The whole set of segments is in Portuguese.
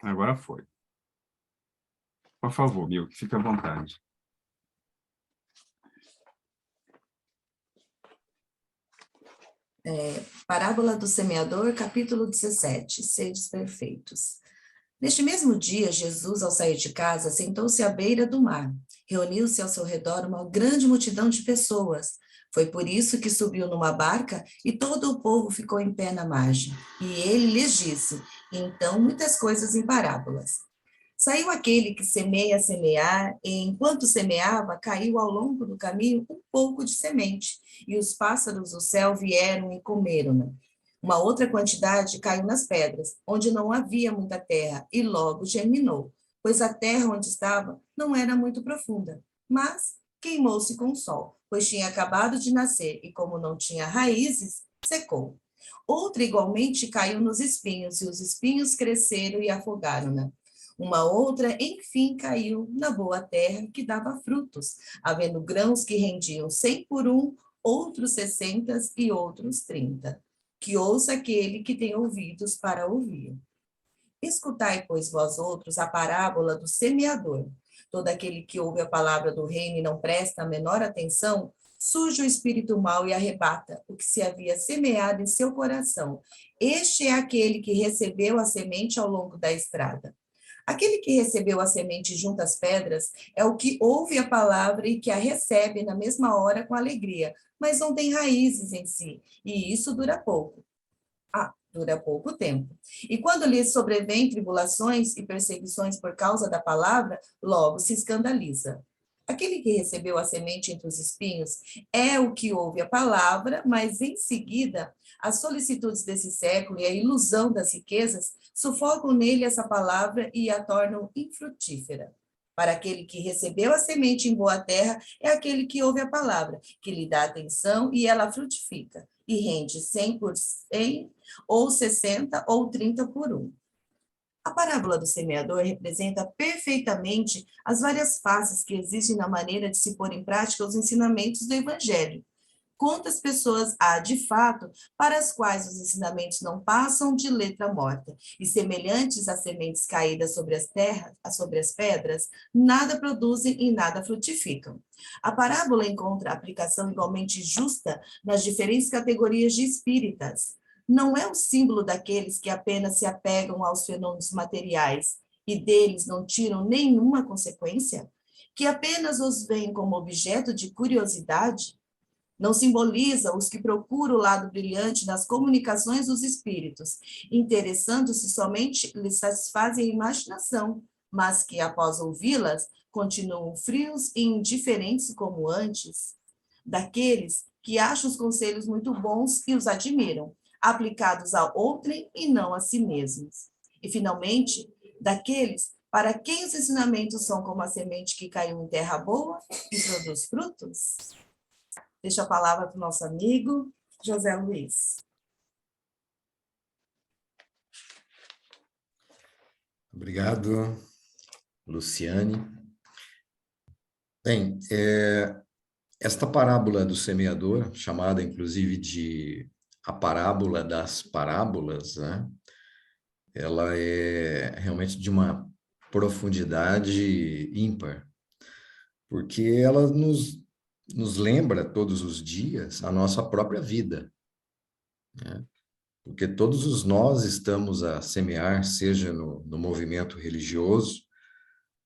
Agora foi. Por favor, Milk, fique à vontade. Parábola do semeador, capítulo 17, sedes perfeitos. Neste mesmo dia, Jesus, ao sair de casa, sentou-se à beira do mar. Reuniu-se ao seu redor uma grande multidão de pessoas. Foi por isso que subiu numa barca e todo o povo ficou em pé na margem. E ele lhes disse, então, muitas coisas em parábolas. Saiu aquele que semeia a semear, e enquanto semeava, caiu ao longo do caminho um pouco de semente, e os pássaros do céu vieram e comeram-na. Uma outra quantidade caiu nas pedras, onde não havia muita terra, e logo germinou, pois a terra onde estava não era muito profunda. Mas queimou-se com o sol, pois tinha acabado de nascer, e como não tinha raízes, secou. Outra igualmente caiu nos espinhos, e os espinhos cresceram e afogaram-na. Uma outra, enfim, caiu na boa terra, que dava frutos, havendo grãos que rendiam 100 por um, outros 60 e outros 30. Que ouça aquele que tem ouvidos para ouvir. Escutai, pois, vós outros, a parábola do semeador. Todo aquele que ouve a palavra do reino e não presta a menor atenção, surge o espírito mau e arrebata o que se havia semeado em seu coração. Este é aquele que recebeu a semente ao longo da estrada. Aquele que recebeu a semente junto às pedras é o que ouve a palavra e que a recebe na mesma hora com alegria, mas não tem raízes em si, e isso dura pouco. Dura pouco tempo. E quando lhe sobrevêm tribulações e perseguições por causa da palavra, logo se escandaliza. Aquele que recebeu a semente entre os espinhos é o que ouve a palavra, mas em seguida as solicitudes desse século e a ilusão das riquezas sufocam nele essa palavra e a tornam infrutífera. Para aquele que recebeu a semente em boa terra, é aquele que ouve a palavra, que lhe dá atenção e ela frutifica, e rende 100 por 100, ou 60, ou 30 por um. A parábola do semeador representa perfeitamente as várias faces que existem na maneira de se pôr em prática os ensinamentos do Evangelho. Quantas pessoas há, de fato, para as quais os ensinamentos não passam de letra morta, e semelhantes a sementes caídas sobre as terras, sobre as pedras, nada produzem e nada frutificam. A parábola encontra aplicação igualmente justa nas diferentes categorias de espíritas. Não é o símbolo daqueles que apenas se apegam aos fenômenos materiais e deles não tiram nenhuma consequência, que apenas os veem como objeto de curiosidade. Não simboliza os que procuram o lado brilhante nas comunicações dos espíritos, interessando-se somente lhes satisfazem a imaginação, mas que, após ouvi-las, continuam frios e indiferentes como antes. Daqueles que acham os conselhos muito bons e os admiram, aplicados a outrem e não a si mesmos. E, finalmente, daqueles para quem os ensinamentos são como a semente que caiu em terra boa e produz frutos. Deixo a palavra para o nosso amigo José Luiz. Obrigado, Luciane. Bem, esta parábola do semeador, chamada inclusive de a parábola das parábolas, né? Ela é realmente de uma profundidade ímpar, porque ela nos lembra todos os dias a nossa própria vida, né? Porque todos os nós estamos a semear, seja no movimento religioso,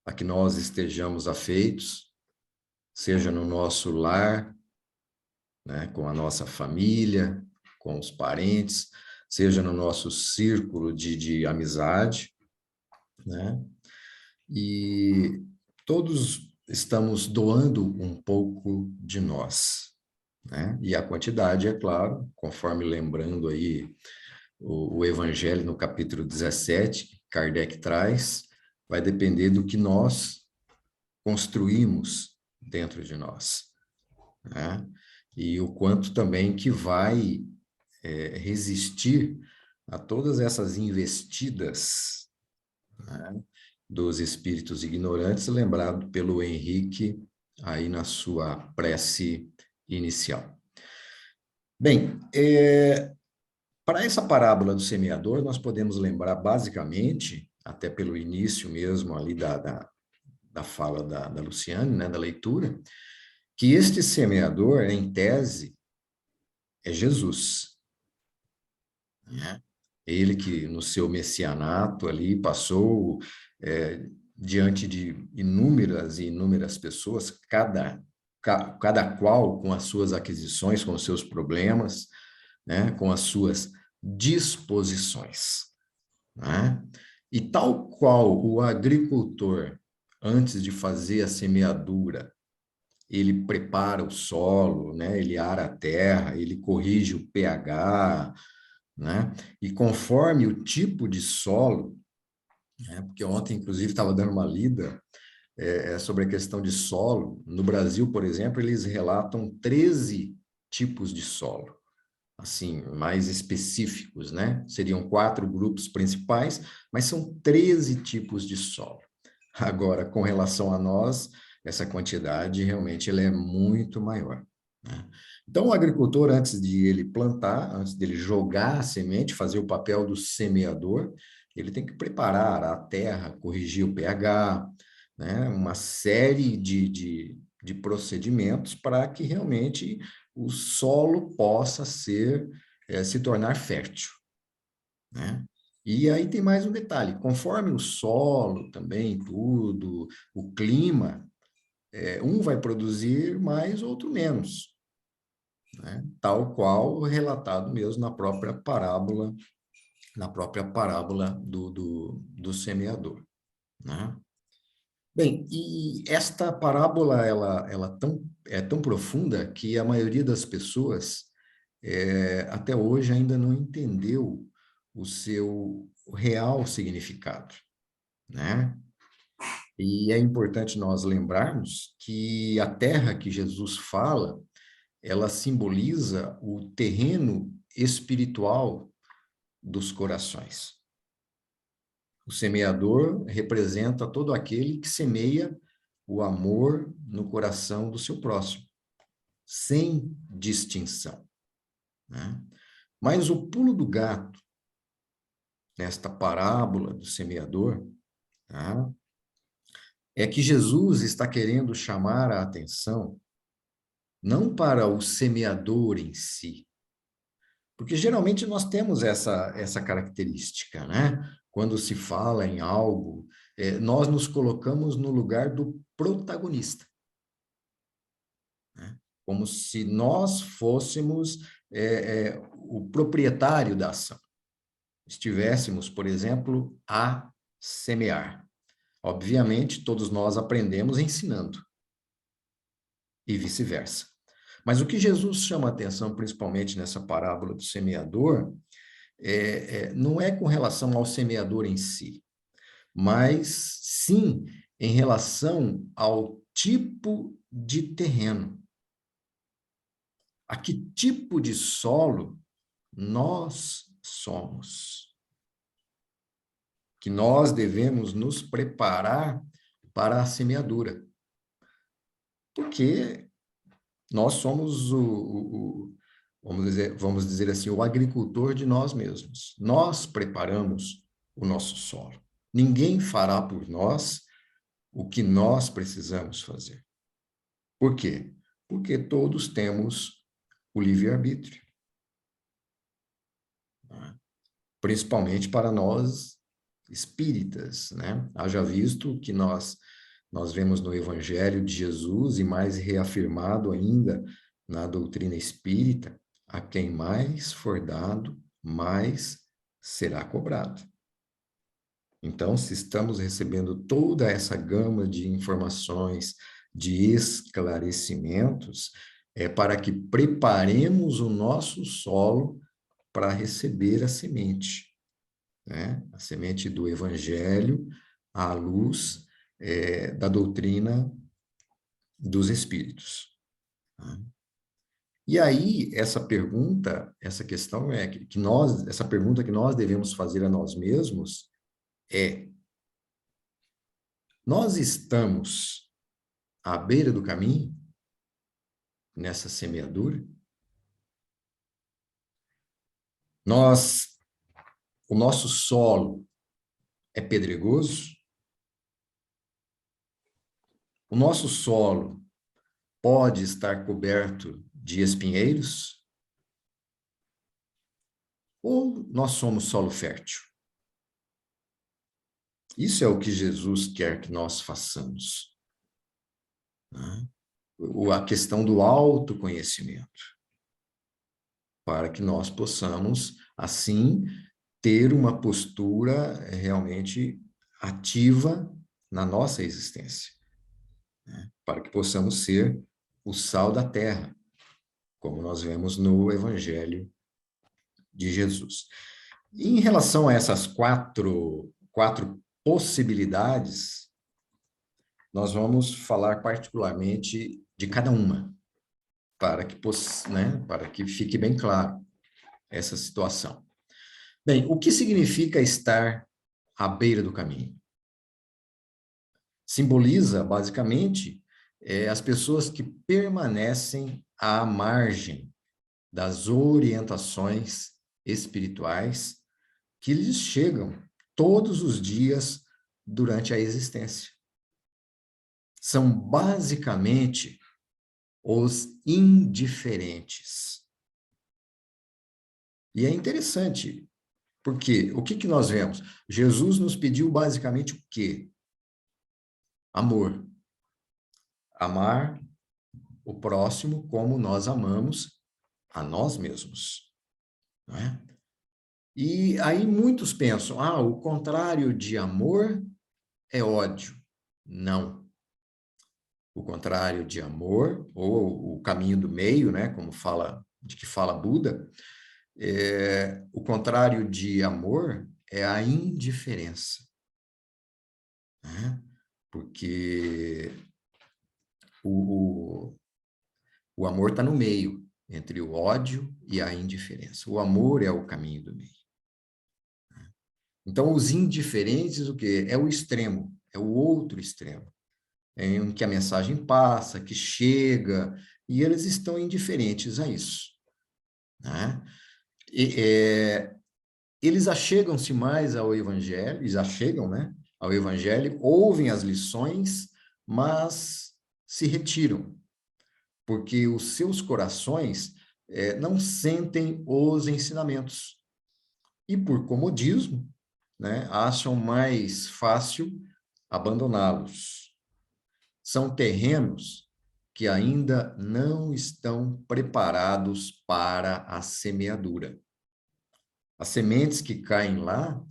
a que nós estejamos afeitos, seja no nosso lar, né, com a nossa família, com os parentes, seja no nosso círculo de amizade, né? E todos estamos doando um pouco de nós, né? E a quantidade, é claro, conforme lembrando aí o Evangelho no capítulo 17, que Kardec traz, vai depender do que nós construímos dentro de nós, né? E o quanto também que vai resistir a todas essas investidas, né, dos espíritos ignorantes, lembrado pelo Henrique aí na sua prece inicial. Bem, para essa parábola do semeador, nós podemos lembrar basicamente até pelo início mesmo ali da fala da Luciane, né, da leitura, que este semeador, em tese, é Jesus, né? Ele que no seu messianato ali passou diante de inúmeras e inúmeras pessoas, cada qual com as suas aquisições, com os seus problemas, né, com as suas disposições, né? E tal qual o agricultor, antes de fazer a semeadura, ele prepara o solo, né? Ele ara a terra, ele corrige o pH, né? E conforme o tipo de solo, né? Porque ontem, inclusive, estava dando uma lida sobre a questão de solo. No Brasil, por exemplo, eles relatam 13 tipos de solo, assim, mais específicos, né? Seriam 4 grupos principais, mas são 13 tipos de solo. Agora, com relação a nós, essa quantidade realmente ela é muito maior, né? Então, o agricultor, antes de ele plantar, antes dele jogar a semente, fazer o papel do semeador, ele tem que preparar a terra, corrigir o pH, né? Uma série de procedimentos para que realmente o solo possa se tornar fértil, né? E aí tem mais um detalhe, conforme o solo também, tudo, o clima, um vai produzir mais, outro menos, né? Tal qual relatado mesmo na própria parábola do semeador, né? Bem, e esta parábola, ela é tão profunda que a maioria das pessoas até hoje ainda não entendeu o seu real significado, né? E é importante nós lembrarmos que a terra que Jesus fala, ela simboliza o terreno espiritual dos corações. O semeador representa todo aquele que semeia o amor no coração do seu próximo, sem distinção, né? Mas o pulo do gato nesta parábola do semeador, tá? É que Jesus está querendo chamar a atenção não para o semeador em si, porque geralmente nós temos essa característica, né? Quando se fala em algo, nós nos colocamos no lugar do protagonista, né? Como se nós fôssemos o proprietário da ação. Estivéssemos, por exemplo, a semear. Obviamente, todos nós aprendemos ensinando, e vice-versa. Mas o que Jesus chama a atenção, principalmente nessa parábola do semeador, não é com relação ao semeador em si, mas sim em relação ao tipo de terreno. A que tipo de solo nós somos? Que nós devemos nos preparar para a semeadura. Porque nós somos vamos dizer assim, o agricultor de nós mesmos. Nós preparamos o nosso solo. Ninguém fará por nós o que nós precisamos fazer. Por quê? Porque todos temos o livre-arbítrio, né? Principalmente para nós espíritas, né? Haja visto que nós vemos no Evangelho de Jesus e mais reafirmado ainda na doutrina espírita, a quem mais for dado, mais será cobrado. Então, se estamos recebendo toda essa gama de informações, de esclarecimentos, é para que preparemos o nosso solo para receber a semente, né? A semente do Evangelho à luz da doutrina dos Espíritos, né? E aí, essa questão essa pergunta que nós devemos fazer a nós mesmos é: nós estamos à beira do caminho nessa semeadura? O nosso solo é pedregoso? O nosso solo pode estar coberto de espinheiros? Ou nós somos solo fértil? Isso é o que Jesus quer que nós façamos, né? A questão do autoconhecimento, para que nós possamos, assim, ter uma postura realmente ativa na nossa existência, né? Para que possamos ser o sal da terra, como nós vemos no Evangelho de Jesus. E em relação a essas quatro possibilidades, nós vamos falar particularmente de cada uma, para que, né, para que fique bem claro essa situação. Bem, o que significa estar à beira do caminho? Simboliza, basicamente, as pessoas que permanecem à margem das orientações espirituais que lhes chegam todos os dias durante a existência. São basicamente os indiferentes. E é interessante, porque o que nós vemos? Jesus nos pediu basicamente o quê? Amor. Amar o próximo como nós amamos a nós mesmos, não é? E aí muitos pensam, o contrário de amor é ódio. Não. O contrário de amor, ou o caminho do meio, né, de que fala Buda, o contrário de amor é a indiferença, né? Porque o amor está no meio, entre o ódio e a indiferença. O amor é o caminho do meio. Então, os indiferentes, o quê? É o extremo, é o outro extremo, em que a mensagem passa, que chega, e eles estão indiferentes a isso, né? Eles achegam-se mais ao Evangelho, eles achegam, né, ao Evangelho, ouvem as lições, mas se retiram, porque os seus corações não sentem os ensinamentos. E por comodismo, né, acham mais fácil abandoná-los. São terrenos que ainda não estão preparados para a semeadura. As sementes que caem lá,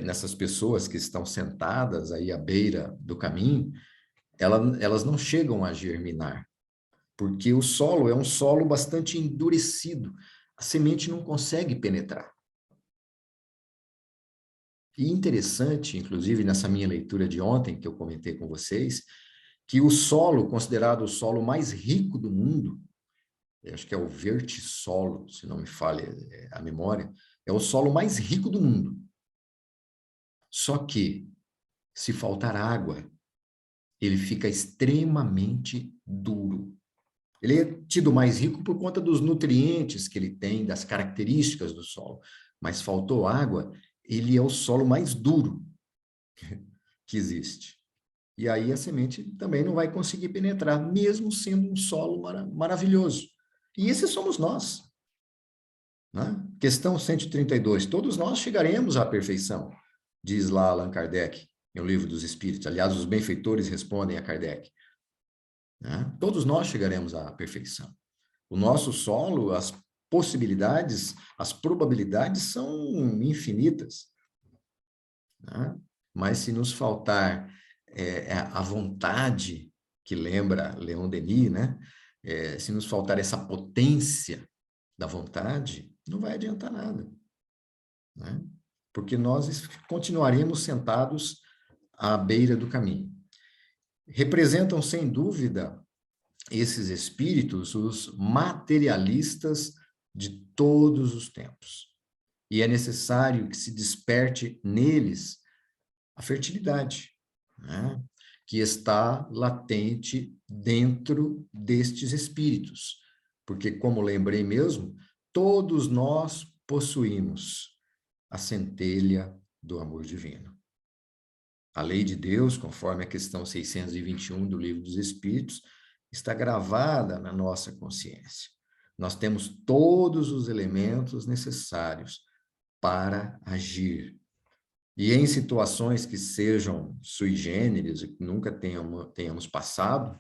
nessas pessoas que estão sentadas aí à beira do caminho, elas não chegam a germinar, porque o solo é um solo bastante endurecido. A semente não consegue penetrar. E interessante, inclusive, nessa minha leitura de ontem, que eu comentei com vocês, que o solo, considerado o solo mais rico do mundo, acho que é o vertissolo, se não me falha a memória, é o solo mais rico do mundo. Só que, se faltar água, ele fica extremamente duro. Ele é tido mais rico por conta dos nutrientes que ele tem, das características do solo. Mas faltou água, ele é o solo mais duro que existe. E aí a semente também não vai conseguir penetrar, mesmo sendo um solo maravilhoso. E esses somos nós, né? Questão 132. Todos nós chegaremos à perfeição, diz lá Allan Kardec, em O Livro dos Espíritos. Aliás, os benfeitores respondem a Kardec, né? Todos nós chegaremos à perfeição. O nosso solo, as possibilidades, as probabilidades são infinitas, né? Mas se nos faltar a vontade, que lembra Leon Denis, né? Se nos faltar essa potência da vontade, não vai adiantar nada, né? Porque nós continuaremos sentados à beira do caminho. Representam, sem dúvida, esses espíritos, os materialistas de todos os tempos. E é necessário que se desperte neles a fertilidade, né, que está latente dentro destes espíritos. Porque, como lembrei mesmo, todos nós possuímos a centelha do amor divino. A lei de Deus, conforme a questão 621 do Livro dos Espíritos, está gravada na nossa consciência. Nós temos todos os elementos necessários para agir. E em situações que sejam sui generis, que nunca tenhamos passado,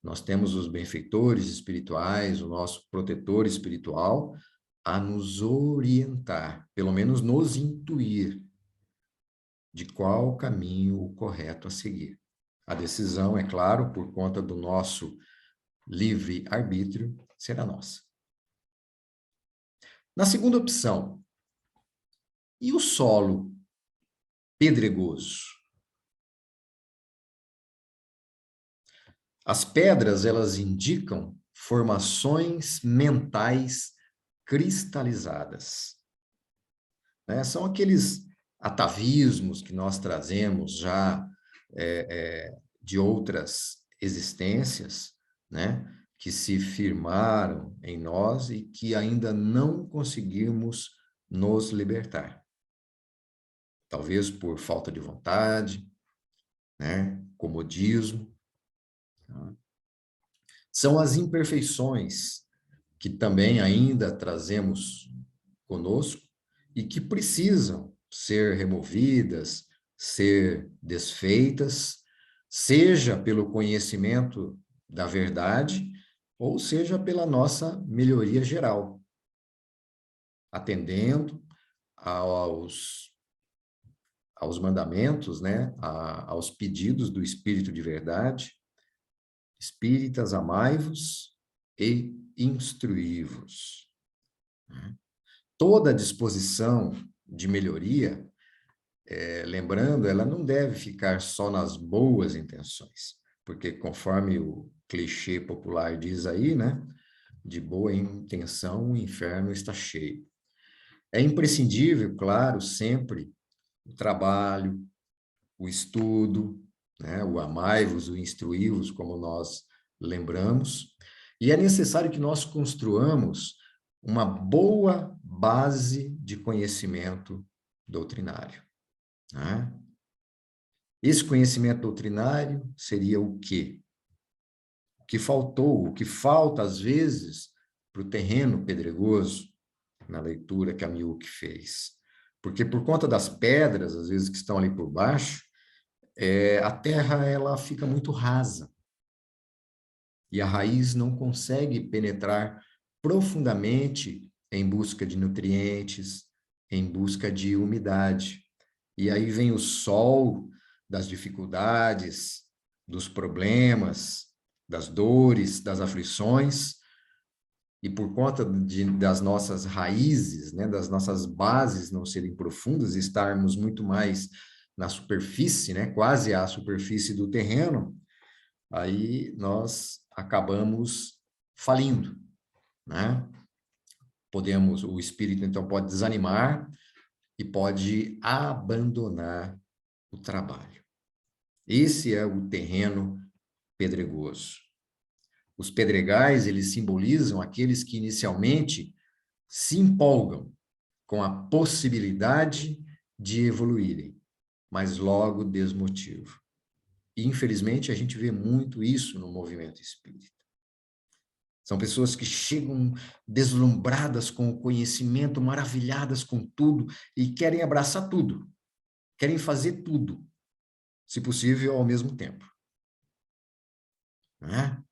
nós temos os benfeitores espirituais, o nosso protetor espiritual, a nos orientar, pelo menos nos intuir de qual caminho o correto a seguir. A decisão, é claro, por conta do nosso livre arbítrio, será nossa. Na segunda opção, e o solo pedregoso? As pedras, elas indicam formações mentais cristalizadas, né? São aqueles atavismos que nós trazemos já de outras existências, né? Que se firmaram em nós e que ainda não conseguimos nos libertar. Talvez por falta de vontade, né? Comodismo. São as imperfeições que também ainda trazemos conosco e que precisam ser removidas, ser desfeitas, seja pelo conhecimento da verdade, ou seja pela nossa melhoria geral, atendendo aos mandamentos, né? Aos pedidos do Espírito de verdade. Espíritas, amai-vos e instruí-vos. Toda disposição de melhoria, lembrando, ela não deve ficar só nas boas intenções, porque conforme o clichê popular diz aí, né? De boa intenção o inferno está cheio. É imprescindível, claro, sempre o trabalho, o estudo, né? O amai-vos, o instruí-vos, como nós lembramos, e é necessário que nós construamos uma boa base de conhecimento doutrinário, né? Esse conhecimento doutrinário seria o quê? O que faltou, o que falta, às vezes, para o terreno pedregoso, na leitura que a Miyuki fez. Porque por conta das pedras, às vezes, que estão ali por baixo, a terra ela fica muito rasa. E a raiz não consegue penetrar profundamente em busca de nutrientes, em busca de umidade. E aí vem o sol das dificuldades, dos problemas, das dores, das aflições, e por conta das nossas raízes, né, das nossas bases não serem profundas, estarmos muito mais na superfície, né, quase à superfície do terreno, aí nós acabamos falindo, né? O espírito, então, pode desanimar e pode abandonar o trabalho. Esse é o terreno pedregoso. Os pedregais, eles simbolizam aqueles que inicialmente se empolgam com a possibilidade de evoluírem, mas logo desmotivam. E, infelizmente, a gente vê muito isso no movimento espírita. São pessoas que chegam deslumbradas com o conhecimento, maravilhadas com tudo, e querem abraçar tudo, querem fazer tudo, se possível, ao mesmo tempo. Não é?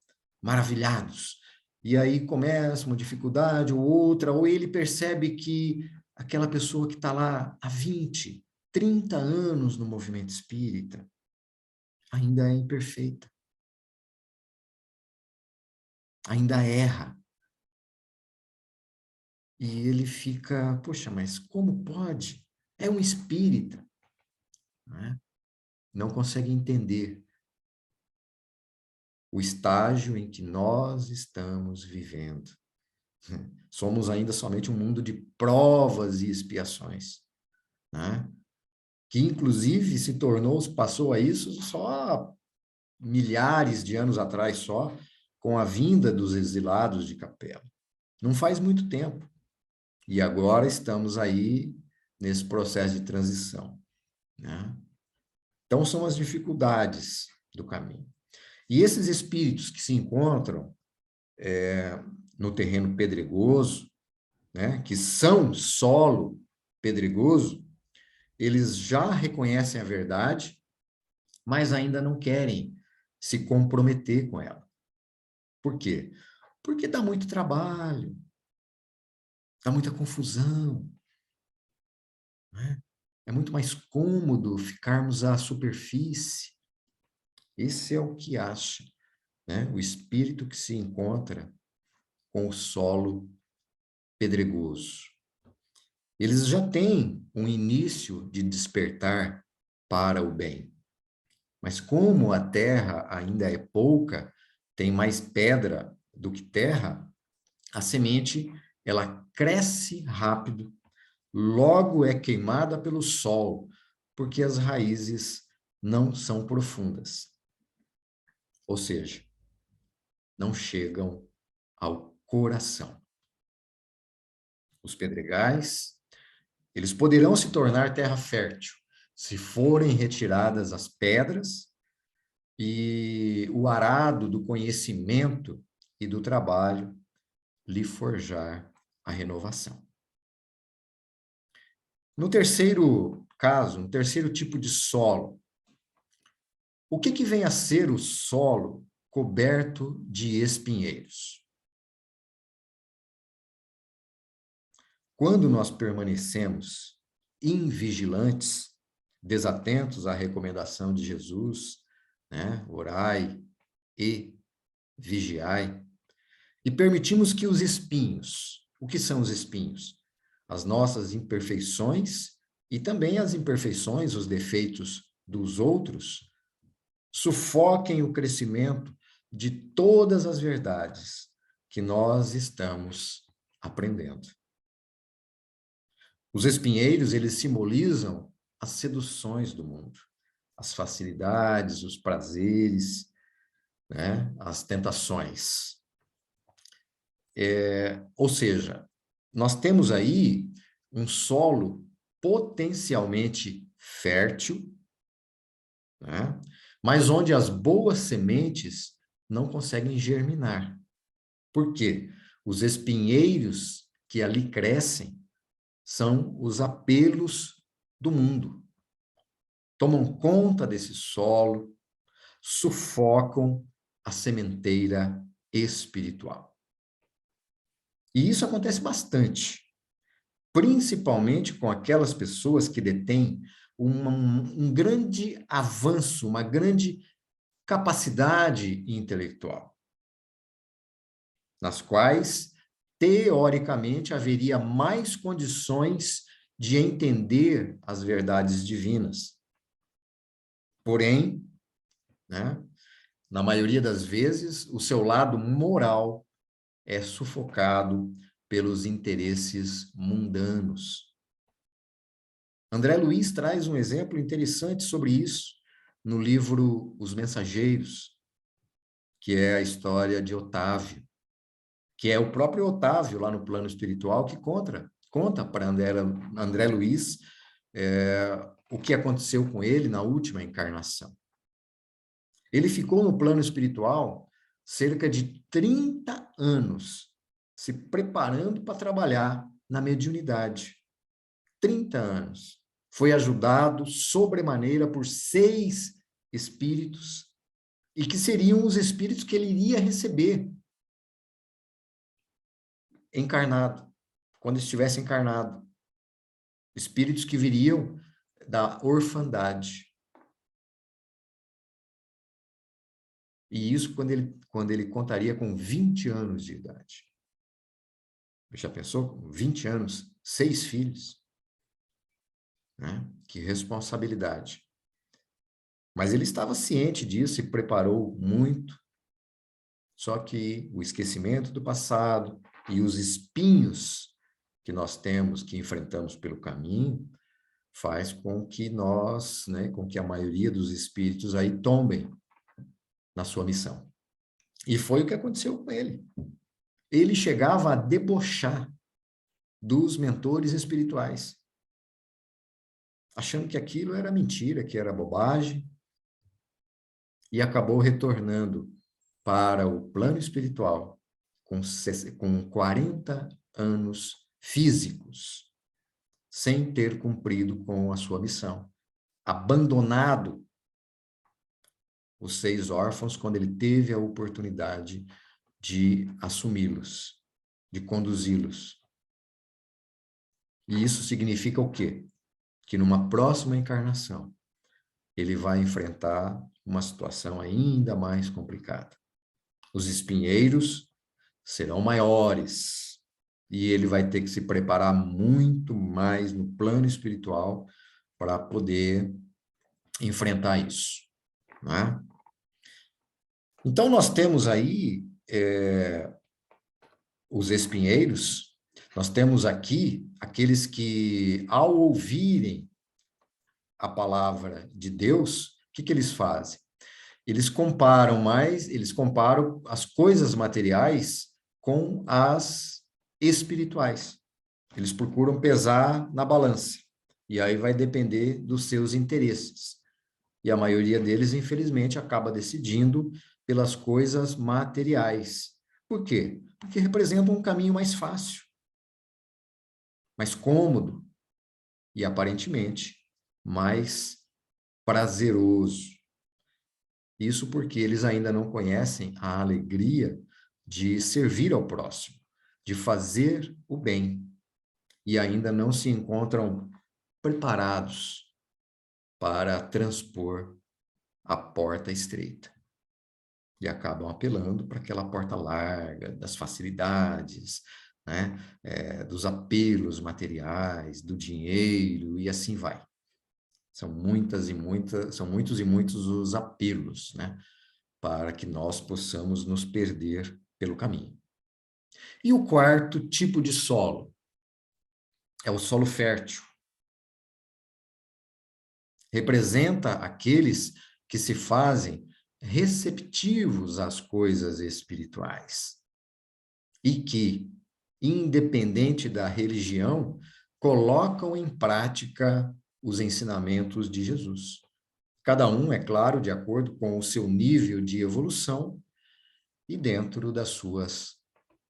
Maravilhados. E aí começa uma dificuldade ou outra, ou ele percebe que aquela pessoa que está lá há 20, 30 anos no movimento espírita ainda é imperfeita. Ainda erra. E ele fica, poxa, mas como pode? É um espírita. Não consegue entender o estágio em que nós estamos vivendo. Somos ainda somente um mundo de provas e expiações, né? Que inclusive passou a isso só há milhares de anos atrás só, com a vinda dos exilados de Capela. Não faz muito tempo. E agora estamos aí nesse processo de transição, né? Então, são as dificuldades do caminho. E esses espíritos que se encontram no terreno pedregoso, né, que são solo pedregoso, eles já reconhecem a verdade, mas ainda não querem se comprometer com ela. Por quê? Porque dá muito trabalho, dá muita confusão, né? É muito mais cômodo ficarmos à superfície. Esse é o que acha, né? O espírito que se encontra com o solo pedregoso. Eles já têm um início de despertar para o bem. Mas como a terra ainda é pouca, tem mais pedra do que terra, a semente, ela cresce rápido, logo é queimada pelo sol, porque as raízes não são profundas. Ou seja, não chegam ao coração. Os pedregais, eles poderão se tornar terra fértil se forem retiradas as pedras e o arado do conhecimento e do trabalho lhe forjar a renovação. No terceiro caso, no terceiro tipo de solo, o que vem a ser o solo coberto de espinheiros? Quando nós permanecemos invigilantes, desatentos à recomendação de Jesus, né? Orai e vigiai, e permitimos que os espinhos, o que são os espinhos? As nossas imperfeições e também as imperfeições, os defeitos dos outros, sufoquem o crescimento de todas as verdades que nós estamos aprendendo. Os espinheiros, eles simbolizam as seduções do mundo, as facilidades, os prazeres, né? As tentações. Ou seja, nós temos aí um solo potencialmente fértil, né? Mas onde as boas sementes não conseguem germinar. Por quê? Os espinheiros que ali crescem são os apelos do mundo. Tomam conta desse solo, sufocam a sementeira espiritual. E isso acontece bastante, principalmente com aquelas pessoas que detêm um grande avanço, uma grande capacidade intelectual, nas quais, teoricamente, haveria mais condições de entender as verdades divinas. Porém, né, na maioria das vezes, o seu lado moral é sufocado pelos interesses mundanos. André Luiz traz um exemplo interessante sobre isso no livro Os Mensageiros, que é a história de Otávio, que é o próprio Otávio, lá no plano espiritual, que conta para André Luiz o que aconteceu com ele na última encarnação. Ele ficou no plano espiritual cerca de 30 anos, se preparando para trabalhar na mediunidade. 30 anos. Foi ajudado sobremaneira por 6 espíritos, e que seriam os espíritos que ele iria receber encarnado, quando estivesse encarnado. Espíritos que viriam da orfandade. E isso quando ele contaria com 20 anos de idade. Já pensou? Com 20 anos, 6 filhos. Né? Que responsabilidade. Mas ele estava ciente disso e preparou muito. Só que o esquecimento do passado e os espinhos que nós temos, que enfrentamos pelo caminho, faz com que nós, né, com que a maioria dos espíritos aí tombem na sua missão. E foi o que aconteceu com ele. Ele chegava a debochar dos mentores espirituais. achando que aquilo era mentira, que era bobagem, e acabou retornando para o plano espiritual com 40 anos físicos, sem ter cumprido com a sua missão, abandonado os 6 órfãos quando ele teve a oportunidade de assumi-los, de conduzi-los. E isso significa o quê? Que numa próxima encarnação, ele vai enfrentar uma situação ainda mais complicada. Os espinheiros serão maiores e ele vai ter que se preparar muito mais no plano espiritual para poder enfrentar isso, né? Então, nós temos aí os espinheiros, nós temos aqui aqueles que, ao ouvirem a palavra de Deus, o que eles fazem? Eles comparam as coisas materiais com as espirituais. Eles procuram pesar na balança. E aí vai depender dos seus interesses. E a maioria deles, infelizmente, acaba decidindo pelas coisas materiais. Por quê? Porque representam um caminho mais fácil, mais cômodo e, aparentemente, mais prazeroso. Isso porque eles ainda não conhecem a alegria de servir ao próximo, de fazer o bem, e ainda não se encontram preparados para transpor a porta estreita. E acabam apelando para aquela porta larga, das facilidades, né? Dos apelos materiais, do dinheiro, e assim vai. São muitos e muitos os apelos, né? Para que nós possamos nos perder pelo caminho. E o quarto tipo de solo é o solo fértil. Representa aqueles que se fazem receptivos às coisas espirituais e que, independente da religião, colocam em prática os ensinamentos de Jesus. Cada um, é claro, de acordo com o seu nível de evolução e dentro das suas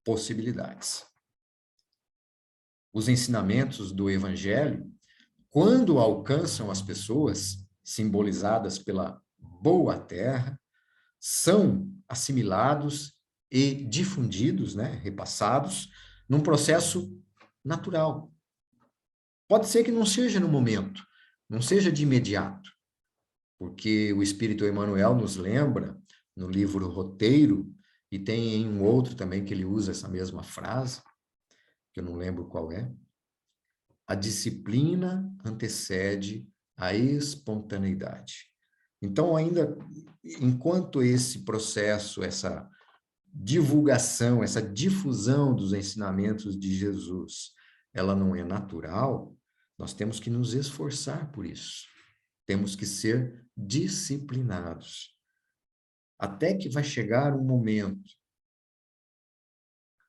possibilidades. Os ensinamentos do Evangelho, quando alcançam as pessoas, simbolizadas pela boa terra, são assimilados e difundidos, né, repassados, num processo natural. Pode ser que não seja no momento, não seja de imediato, porque o Espírito Emmanuel nos lembra, no livro Roteiro, e tem em um outro também que ele usa essa mesma frase, que eu não lembro qual é, a disciplina antecede a espontaneidade. Então, ainda enquanto esse processo, essa divulgação, essa difusão dos ensinamentos de Jesus, ela não é natural, nós temos que nos esforçar por isso. Temos que ser disciplinados. Até que vai chegar um momento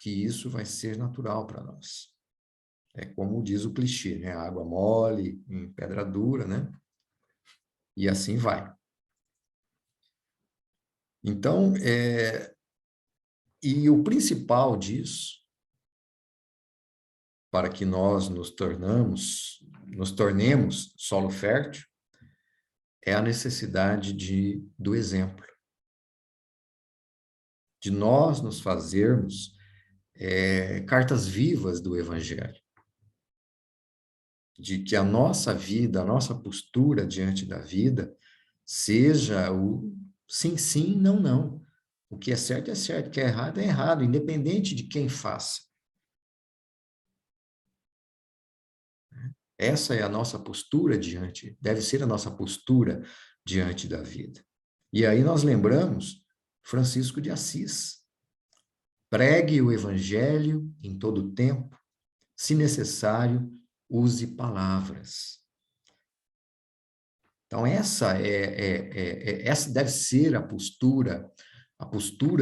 que isso vai ser natural para nós. É como diz o clichê, né? Água mole em pedra dura, né? E assim vai. Então, e o principal disso, para que nós nos tornemos solo fértil, é a necessidade do exemplo. De nós nos fazermos cartas vivas do Evangelho. De que a nossa vida, a nossa postura diante da vida, seja o sim, sim, não, não. O que é certo, o que é errado, independente de quem faça. Essa é a nossa postura deve ser a nossa postura diante da vida. E aí nós lembramos Francisco de Assis. Pregue o Evangelho em todo o tempo, se necessário, use palavras. Então, essa deve ser a postura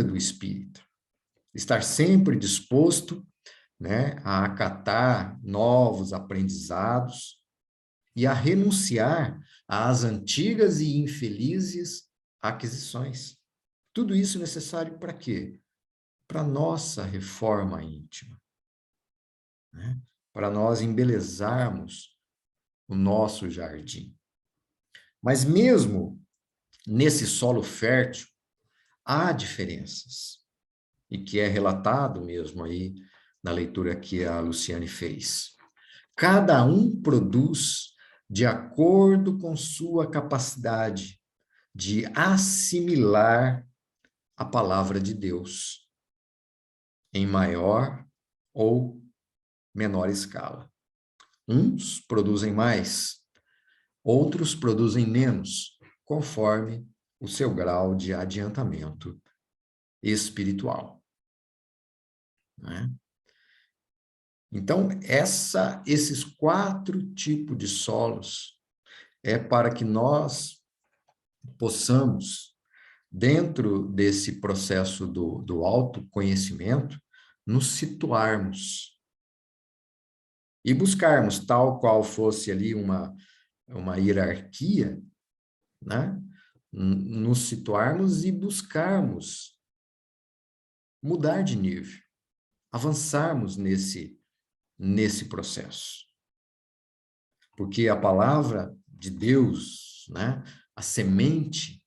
do espírito. Estar sempre disposto, né, a acatar novos aprendizados e a renunciar às antigas e infelizes aquisições. Tudo isso necessário para quê? Para nossa reforma íntima, né? Para nós embelezarmos o nosso jardim. Mas mesmo nesse solo fértil, há diferenças, e que é relatado mesmo aí na leitura que a Luciane fez. Cada um produz de acordo com sua capacidade de assimilar a palavra de Deus, em maior ou menor escala. Uns produzem mais, outros produzem menos, conforme o seu grau de adiantamento espiritual, né? Então, esses 4 tipos de solos é para que nós possamos, dentro desse processo do autoconhecimento, nos situarmos e buscarmos, tal qual fosse ali uma hierarquia, né? Nos situarmos e buscarmos mudar de nível, avançarmos nesse processo. Porque a palavra de Deus, né, a semente,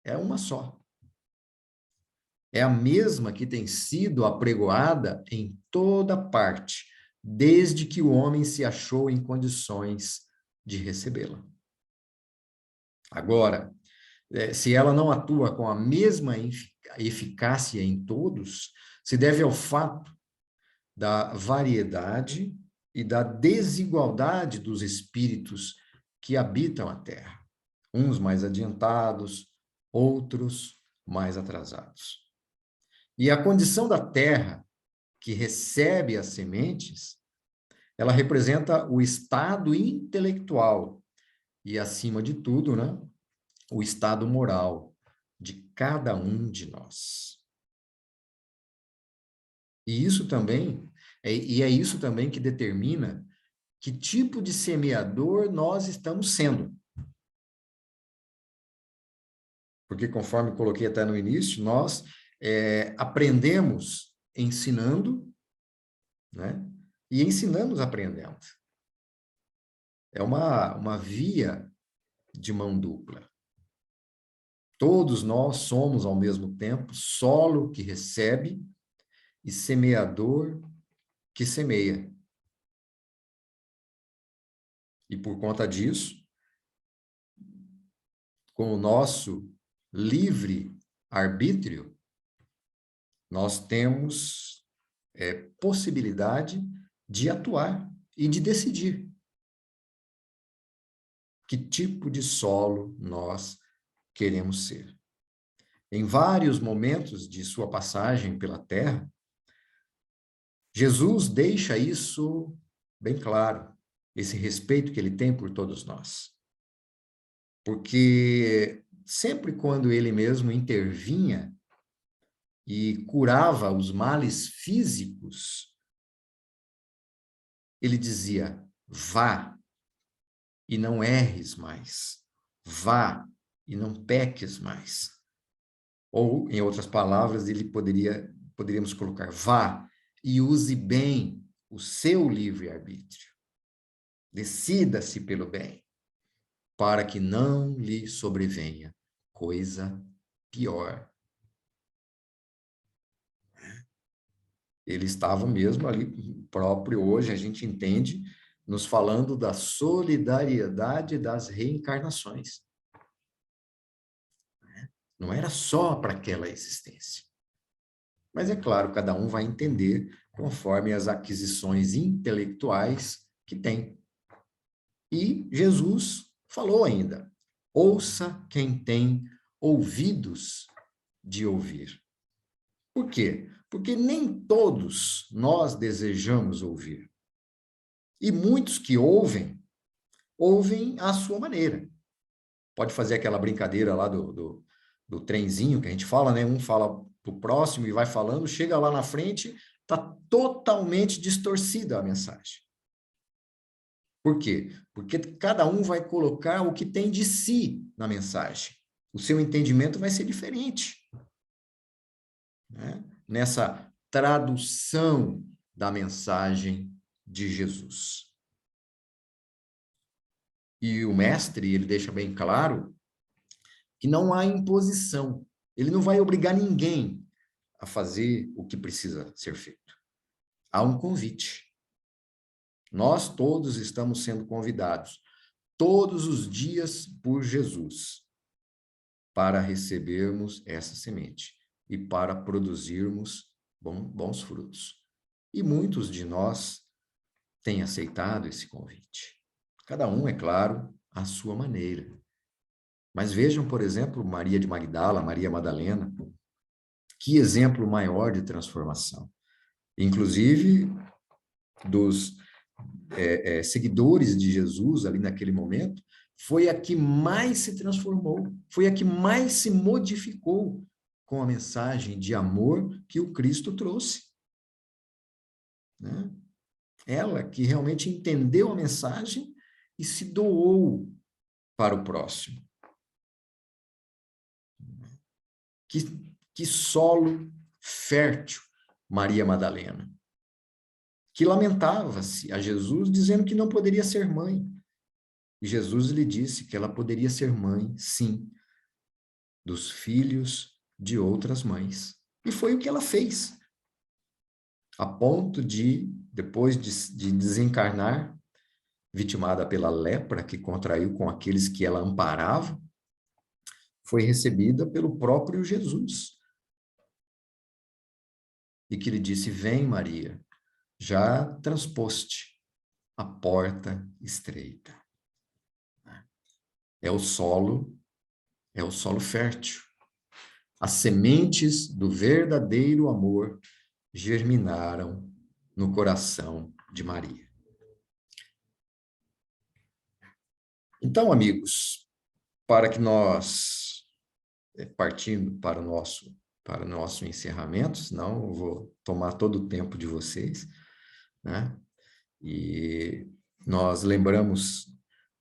é uma só. É a mesma que tem sido apregoada em toda parte, desde que o homem se achou em condições de recebê-la. Agora, se ela não atua com a mesma eficácia em todos, se deve ao fato da variedade e da desigualdade dos espíritos que habitam a Terra, uns mais adiantados, outros mais atrasados. E a condição da Terra, que recebe as sementes, ela representa o estado intelectual e, acima de tudo, né, o estado moral de cada um de nós. E isso também, é isso também que determina que tipo de semeador nós estamos sendo. Porque, conforme coloquei até no início, nós aprendemos ensinando, né? E ensinamos aprendendo. É uma via de mão dupla. Todos nós somos, ao mesmo tempo, solo que recebe e semeador que semeia. E por conta disso, com o nosso livre arbítrio, nós temos possibilidade de atuar e de decidir que tipo de solo nós queremos ser. Em vários momentos de sua passagem pela Terra, Jesus deixa isso bem claro, esse respeito que ele tem por todos nós. Porque sempre quando ele mesmo intervinha e curava os males físicos, ele dizia: vá e não erres mais, vá e não peques mais. Ou, em outras palavras, poderíamos colocar: vá e use bem o seu livre-arbítrio. Decida-se pelo bem, para que não lhe sobrevenha coisa pior. Ele estava mesmo ali próprio, hoje a gente entende, nos falando da solidariedade das reencarnações. Não era só para aquela existência. Mas é claro, cada um vai entender conforme as aquisições intelectuais que tem. E Jesus falou ainda: ouça quem tem ouvidos de ouvir. Por quê? Porque nem todos nós desejamos ouvir. E muitos que ouvem à sua maneira. Pode fazer aquela brincadeira lá do trenzinho que a gente fala, né? Um fala para o próximo e vai falando, chega lá na frente, está totalmente distorcida a mensagem. Por quê? Porque cada um vai colocar o que tem de si na mensagem. O seu entendimento vai ser diferente, né? Nessa tradução da mensagem de Jesus. E o mestre, ele deixa bem claro que não há imposição. Ele não vai obrigar ninguém a fazer o que precisa ser feito. Há um convite. Nós todos estamos sendo convidados, todos os dias por Jesus, para recebermos essa semente e para produzirmos bons frutos. E muitos de nós têm aceitado esse convite. Cada um, é claro, à sua maneira. Mas vejam, por exemplo, Maria de Magdala, Maria Madalena, que exemplo maior de transformação. Inclusive, dos seguidores de Jesus ali naquele momento, foi a que mais se transformou, foi a que mais se modificou com a mensagem de amor que o Cristo trouxe, né? Ela que realmente entendeu a mensagem e se doou para o próximo. Que solo fértil, Maria Madalena, que lamentava-se a Jesus, dizendo que não poderia ser mãe. E Jesus lhe disse que ela poderia ser mãe, sim, dos filhos de outras mães. E foi o que ela fez. A ponto de, depois de desencarnar, vitimada pela lepra que contraiu com aqueles que ela amparava, foi recebida pelo próprio Jesus. E que lhe disse: vem, Maria, já transposte a porta estreita. É o solo fértil. As sementes do verdadeiro amor germinaram no coração de Maria. Então, amigos, para que nós, partindo para o nosso encerramento, senão eu vou tomar todo o tempo de vocês, né? E nós lembramos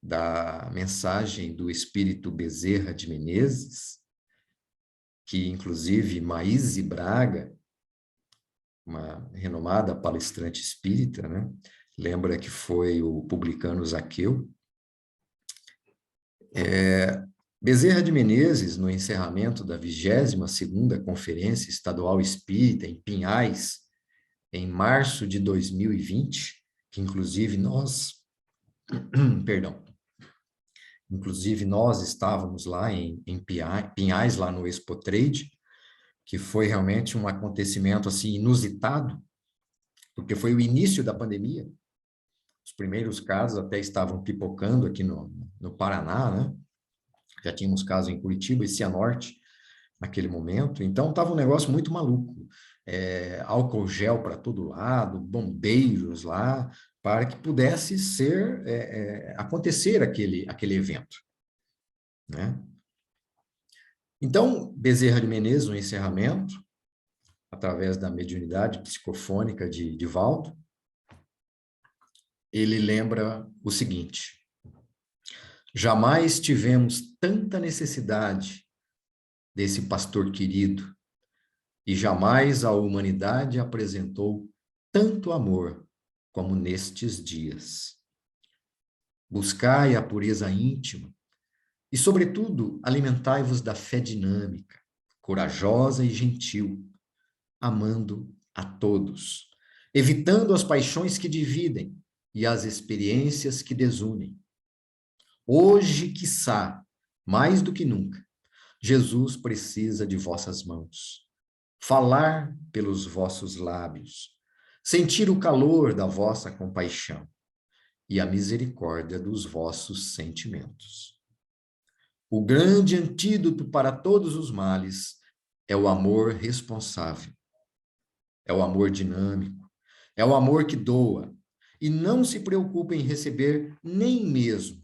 da mensagem do Espírito Bezerra de Menezes, que inclusive Maíse Braga, uma renomada palestrante espírita, né? Lembra que foi o publicano Zaqueu. Bezerra de Menezes, no encerramento da 22ª Conferência Estadual Espírita em Pinhais, em março de 2020, que inclusive nós estávamos lá em Pinhais, lá no Expo Trade, que foi realmente um acontecimento assim inusitado, porque foi o início da pandemia. Os primeiros casos até estavam pipocando aqui no Paraná, né? Já tínhamos casos em Curitiba e Cianorte naquele momento, então estava um negócio muito maluco. Álcool gel para todo lado, bombeiros lá, para que pudesse acontecer aquele evento, né? Então, Bezerra de Menezes, no encerramento, através da mediunidade psicofônica de Divaldo, ele lembra o seguinte: jamais tivemos tanta necessidade desse pastor querido e jamais a humanidade apresentou tanto amor como nestes dias. Buscai a pureza íntima e, sobretudo, alimentai-vos da fé dinâmica, corajosa e gentil, amando a todos, evitando as paixões que dividem e as experiências que desunem. Hoje, quiçá, mais do que nunca, Jesus precisa de vossas mãos, falar pelos vossos lábios, sentir o calor da vossa compaixão e a misericórdia dos vossos sentimentos. O grande antídoto para todos os males é o amor responsável, é o amor dinâmico, é o amor que doa e não se preocupa em receber nem mesmo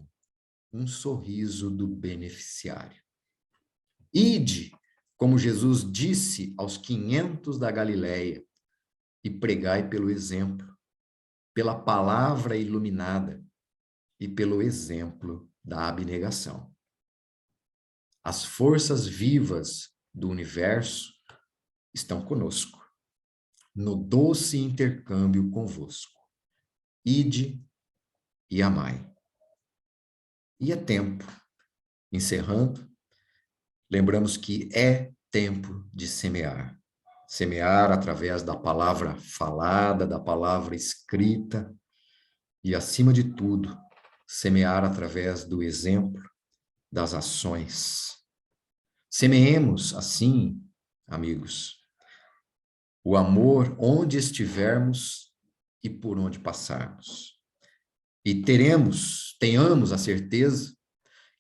um sorriso do beneficiário. Ide, como Jesus disse aos 500 da Galileia, e pregai pelo exemplo, pela palavra iluminada, e pelo exemplo da abnegação. As forças vivas do universo estão conosco, no doce intercâmbio convosco. Ide e amai. E é tempo, encerrando, lembramos que é tempo de semear. Semear através da palavra falada, da palavra escrita e, acima de tudo, semear através do exemplo, das ações. Semeemos, assim, amigos, o amor onde estivermos e por onde passarmos. E tenhamos a certeza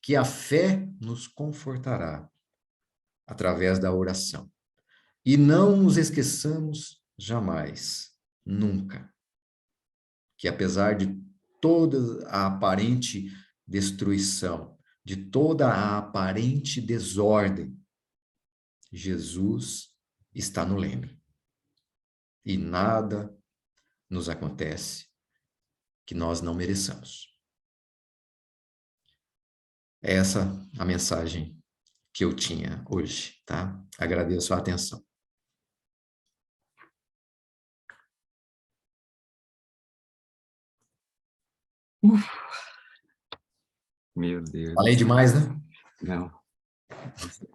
que a fé nos confortará através da oração. E não nos esqueçamos jamais, nunca, que apesar de toda a aparente destruição, de toda a aparente desordem, Jesus está no leme. E nada nos acontece que nós não mereçamos. É essa a mensagem que eu tinha hoje, tá? Agradeço a atenção. Meu Deus. Falei demais, né? Não. Nossa,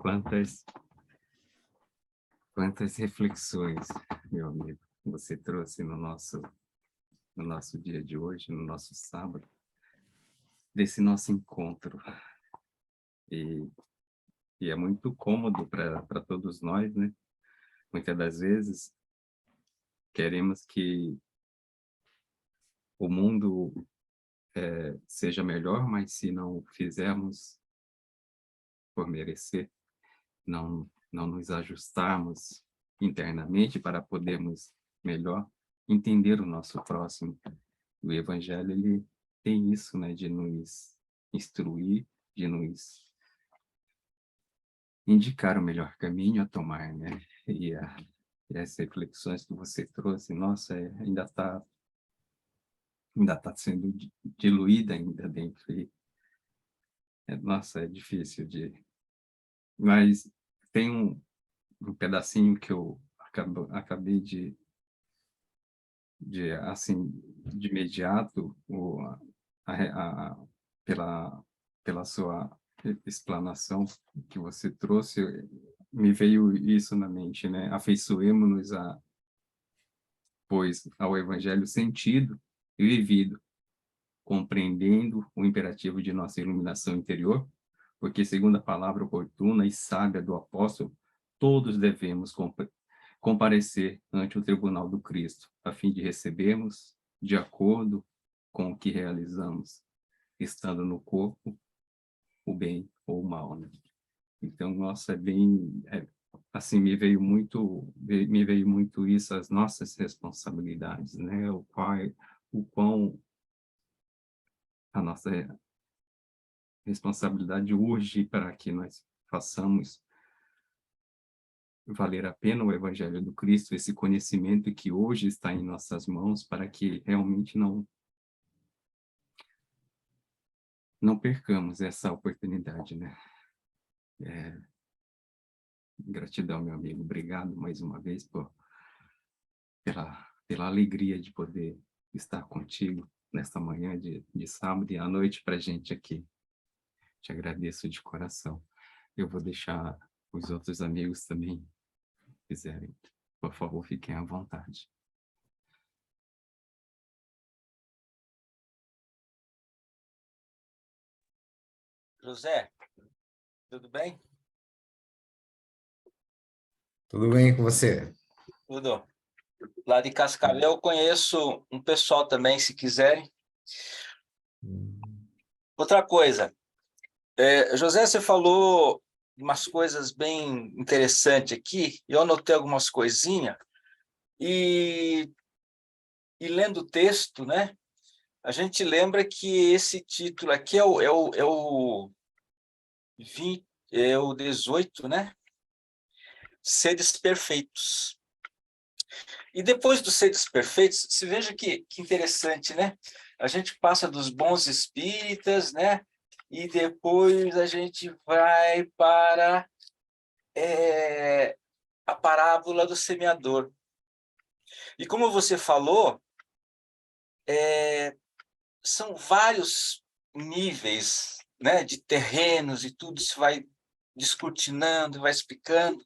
quantas reflexões, meu amigo, você trouxe no nosso dia de hoje, no nosso sábado, desse nosso encontro. E é muito cômodo para todos nós, né? Muitas das vezes, queremos que o mundo seja melhor, mas se não fizermos por merecer, não nos ajustarmos internamente para podermos melhor entender o nosso próximo. O Evangelho, ele tem isso, né, de nos instruir, de nos indicar o melhor caminho a tomar, né? E as reflexões que você trouxe, nossa, ainda está sendo diluída ainda dentro. Nossa, é difícil de... Mas tem um pedacinho que eu acabei de assim, de imediato, pela sua explanação que você trouxe, me veio isso na mente, né? Afeiçoemo-nos pois, ao Evangelho sentido e vivido, compreendendo o imperativo de nossa iluminação interior, porque, segundo a palavra oportuna e sábia do apóstolo, todos devemos comparecer ante o tribunal do Cristo, a fim de recebermos, de acordo com o que realizamos, estando no corpo, o bem ou o mal, né? Então, nossa, assim, me veio muito isso, as nossas responsabilidades, né? O quão a nossa responsabilidade urge para que nós façamos valer a pena o Evangelho do Cristo, esse conhecimento que hoje está em nossas mãos, para que realmente não percamos essa oportunidade, né? Gratidão, meu amigo. Obrigado mais uma vez pela alegria de poder estar contigo nesta manhã de sábado e à noite para a gente aqui. Te agradeço de coração. Eu vou deixar os outros amigos também quiserem. Por favor, fiquem à vontade. José, tudo bem? Tudo bem com você? Tudo. Lá de Cascavel eu conheço um pessoal também, se quiserem. Outra coisa, José, você falou umas coisas bem interessantes aqui, eu anotei algumas coisinhas, e lendo o texto, né, a gente lembra que esse título aqui é o 18, né? Seres perfeitos. E depois dos seres perfeitos, se veja que interessante, né? a gente passa dos bons espíritas, né? E depois a gente vai para a parábola do semeador. E como você falou, são vários níveis, né, de terrenos e tudo se vai descortinando, vai explicando.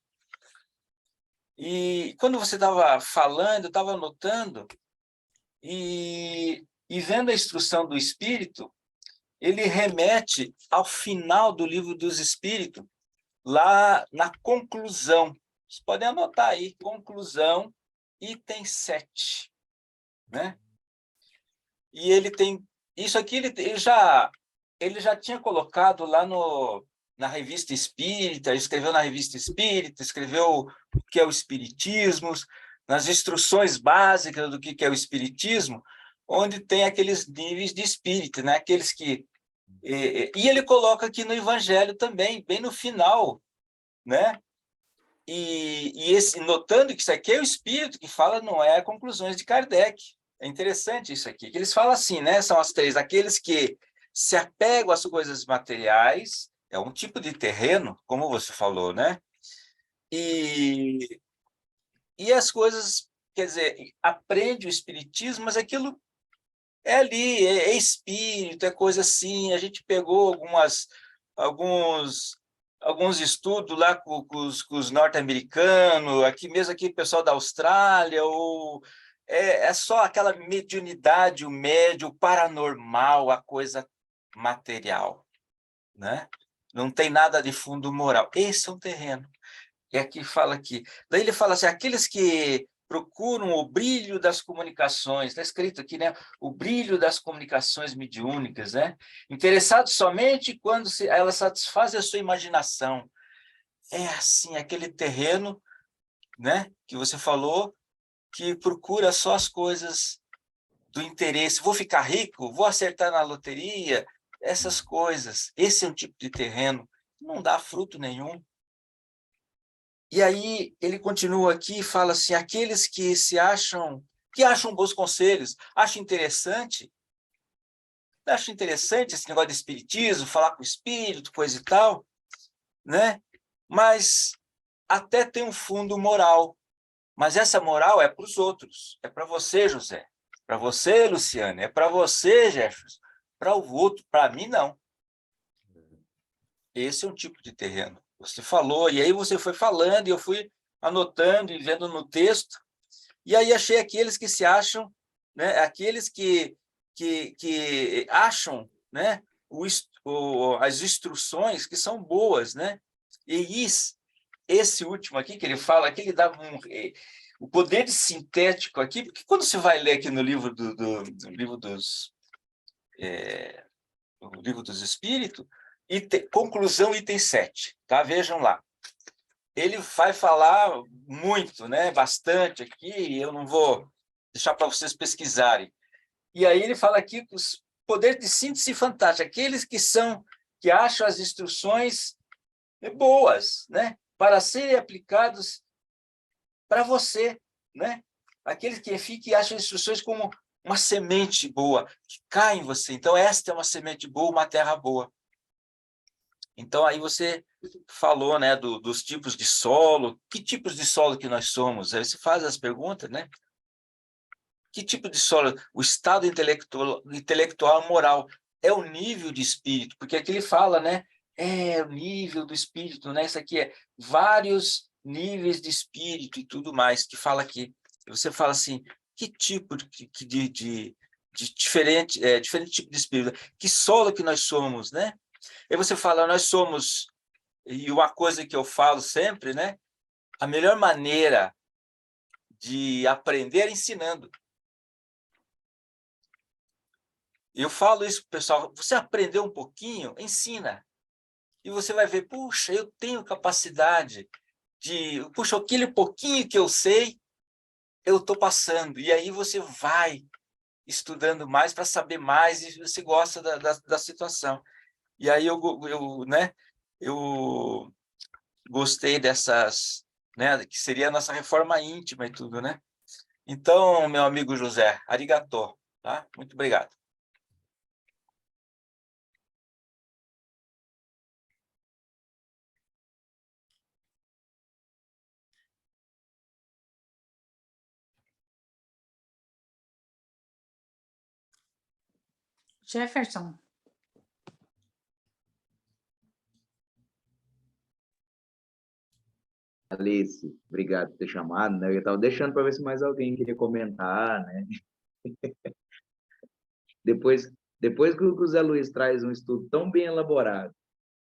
E quando você estava falando, eu estava anotando e vendo a instrução do Espírito, ele remete ao final do livro dos Espíritos, lá na conclusão. Vocês podem anotar aí, conclusão, item 7, né? E ele tem... Isso aqui ele já tinha colocado lá na Revista Espírita, escreveu na Revista Espírita, escreveu o que é o Espiritismo, nas instruções básicas do que é o Espiritismo, onde tem aqueles níveis de espírito, né? Aqueles que... E ele coloca aqui no Evangelho também, bem no final, né? Notando que isso aqui é o Espírito que fala, não é conclusões de Kardec. É interessante isso aqui, que eles falam assim, né? São as três, aqueles que se apegam às coisas materiais, é um tipo de terreno, como você falou, né? E as coisas, quer dizer, aprende o Espiritismo, mas aquilo é ali, é espírito, é coisa assim. A gente pegou alguns estudos lá com os norte-americanos, aqui mesmo, aqui o pessoal da Austrália, é só aquela mediunidade, o médio, o paranormal, a coisa material, né? Não tem nada de fundo moral. Esse é um terreno. E aqui fala aqui. Daí ele fala assim, aqueles que procuram o brilho das comunicações, está escrito aqui, né? O brilho das comunicações mediúnicas, né? Interessados somente quando elas satisfazem a sua imaginação. É assim, aquele terreno, né? Que você falou, que procura só as coisas do interesse. Vou ficar rico, vou acertar na loteria, essas coisas. Esse é um tipo de terreno que não dá fruto nenhum. E aí ele continua aqui e fala assim, aqueles que acham bons conselhos, acham interessante esse negócio de espiritismo, falar com o espírito, coisa e tal, né? Mas até tem um fundo moral. Mas essa moral é para os outros, é para você, José, para você, Luciane, é para você, Jefferson, para o outro, para mim, não. Esse é um tipo de terreno. Você falou, e aí você foi falando, e eu fui anotando e vendo no texto, e aí achei aqueles que se acham, né, aqueles que acham, né, as instruções que são boas, né? E esse último aqui, que ele fala, que ele dá o poder sintético aqui, porque quando você vai ler aqui no livro no livro dos Espíritos, conclusão, item 7, tá? Vejam lá. Ele vai falar muito, né? Bastante aqui, eu não vou deixar para vocês pesquisarem. E aí ele fala aqui os poderes de síntese fantástica, aqueles que acham as instruções boas, né? Para serem aplicados para você, né? Aqueles que acham as instruções como uma semente boa, que cai em você. Então, esta é uma semente boa, uma terra boa. Então, aí você falou, né, dos tipos de solo. Que tipos de solo que nós somos? Aí você faz as perguntas, né? Que tipo de solo? O estado intelectual moral é o nível de espírito, porque aqui ele fala, né? É o nível do espírito, né? Isso aqui é vários níveis de espírito e tudo mais, que fala aqui. Você fala assim, que tipo de diferente tipo de espírito? Que solo que nós somos, né? Aí você fala, nós somos... E uma coisa que eu falo sempre, né? A melhor maneira de aprender é ensinando. Eu falo isso para o pessoal, você aprendeu um pouquinho, ensina. E você vai ver, puxa, eu tenho capacidade puxa, aquele pouquinho que eu sei, eu estou passando. E aí você vai estudando mais para saber mais e você gosta da situação. E aí né, eu gostei dessas, né, que seria a nossa reforma íntima e tudo, né? Então, meu amigo José, arigatô, tá? Muito obrigado. Jefferson. Alice, obrigado por ter chamado, né? Eu estava deixando para ver se mais alguém queria comentar, né? Depois que o Zé Luiz traz um estudo tão bem elaborado,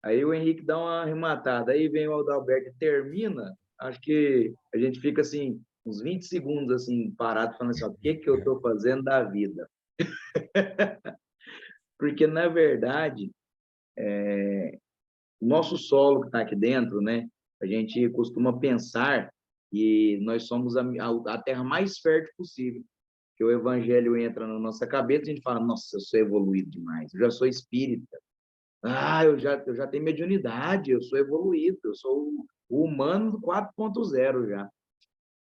aí o Henrique dá uma arrematada, aí vem o Adalberto e termina, acho que a gente fica assim, uns 20 segundos assim, parado, falando assim, ó, o que que eu estou fazendo da vida? Porque, na verdade, o nosso solo que está aqui dentro, né? A gente costuma pensar que nós somos a terra mais fértil possível. Que o evangelho entra na nossa cabeça e a gente fala, nossa, eu sou evoluído demais, eu já sou espírita. Ah, eu já tenho mediunidade, eu sou evoluído, eu sou o humano 4.0 já.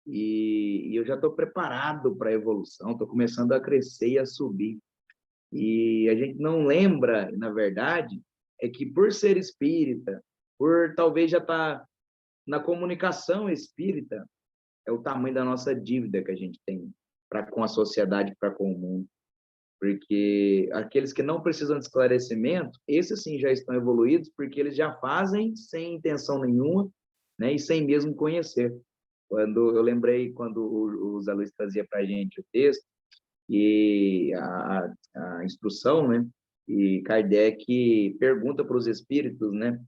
E eu já estou preparado para a evolução, estou começando a crescer e a subir. E a gente não lembra, na verdade, é que por ser espírita, por talvez já estar na comunicação espírita, é o tamanho da nossa dívida que a gente tem para com a sociedade, para com o mundo. Porque aqueles que não precisam de esclarecimento, esses sim já estão evoluídos, porque eles já fazem sem intenção nenhuma, né, e sem mesmo conhecer. Quando eu lembrei quando o Zé Luiz trazia para a gente o texto e a instrução, né, e Kardec pergunta para os espíritos, né,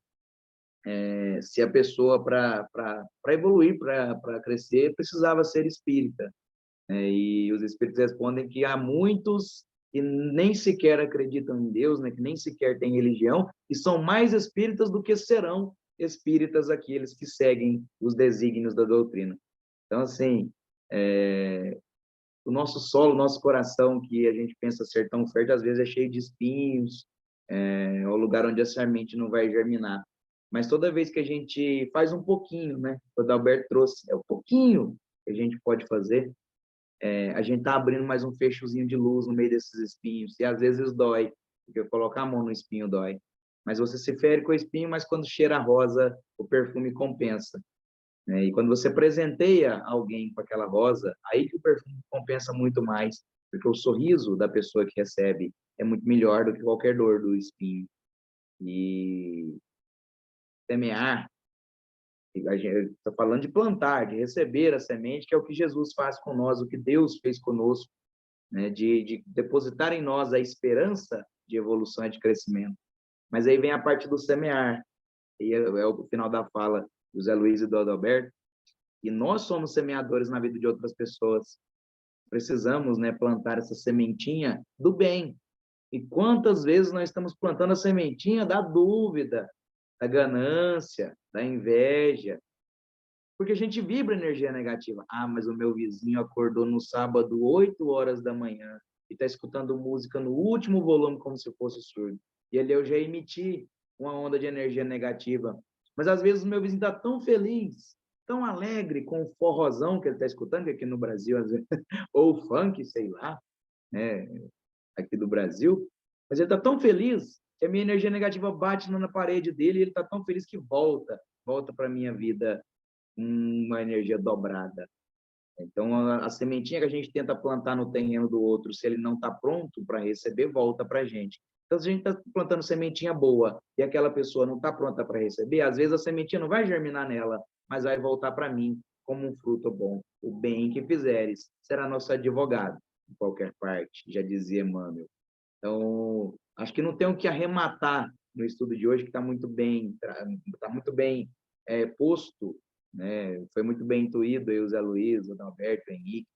se a pessoa para evoluir, para crescer, precisava ser espírita. E os espíritos respondem que há muitos que nem sequer acreditam em Deus, né, que nem sequer têm religião, e são mais espíritas do que serão espíritas aqueles que seguem os desígnios da doutrina. Então, assim, o nosso solo, o nosso coração, que a gente pensa ser tão fértil, às vezes é cheio de espinhos, é o lugar onde a semente não vai germinar. Mas toda vez que a gente faz um pouquinho, né, o Adalberto trouxe, é o pouquinho que a gente pode fazer, a gente está abrindo mais um fechozinho de luz no meio desses espinhos, e às vezes dói, porque colocar a mão no espinho dói. Mas você se fere com o espinho, mas quando cheira a rosa, o perfume compensa. E quando você presenteia alguém com aquela rosa, aí que o perfume compensa muito mais, porque o sorriso da pessoa que recebe é muito melhor do que qualquer dor do espinho. E semear, a gente está falando de plantar, de receber a semente, que é o que Jesus faz com nós, o que Deus fez conosco, né? De depositar em nós a esperança de evolução e de crescimento. Mas aí vem a parte do semear, e é o final da fala do Zé Luiz e do Adalberto, e nós somos semeadores na vida de outras pessoas. Precisamos, né, plantar essa sementinha do bem. E quantas vezes nós estamos plantando a sementinha da dúvida, da ganância, da inveja, porque a gente vibra energia negativa. Ah, mas o meu vizinho acordou no sábado, 8 horas da manhã, e está escutando música no último volume como se fosse surdo. E ali eu já emiti uma onda de energia negativa. Mas às vezes o meu vizinho está tão feliz, tão alegre com o forrozão que ele está escutando, que aqui no Brasil, às vezes, ou funk, sei lá, né, aqui do Brasil, mas ele está tão feliz que a minha energia negativa bate na parede dele e ele está tão feliz que volta para a minha vida uma energia dobrada. Então, a sementinha que a gente tenta plantar no terreno do outro, se ele não está pronto para receber, volta para a gente. Então, se a gente está plantando sementinha boa e aquela pessoa não está pronta para receber, às vezes a sementinha não vai germinar nela, mas vai voltar para mim como um fruto bom. O bem que fizeres será nosso advogado em qualquer parte, já dizia Emmanuel. Então, acho que não tem o que arrematar no estudo de hoje, que está muito bem, posto, né? Foi muito bem intuído aí o Zé Luiz, o Adalberto, o Henrique,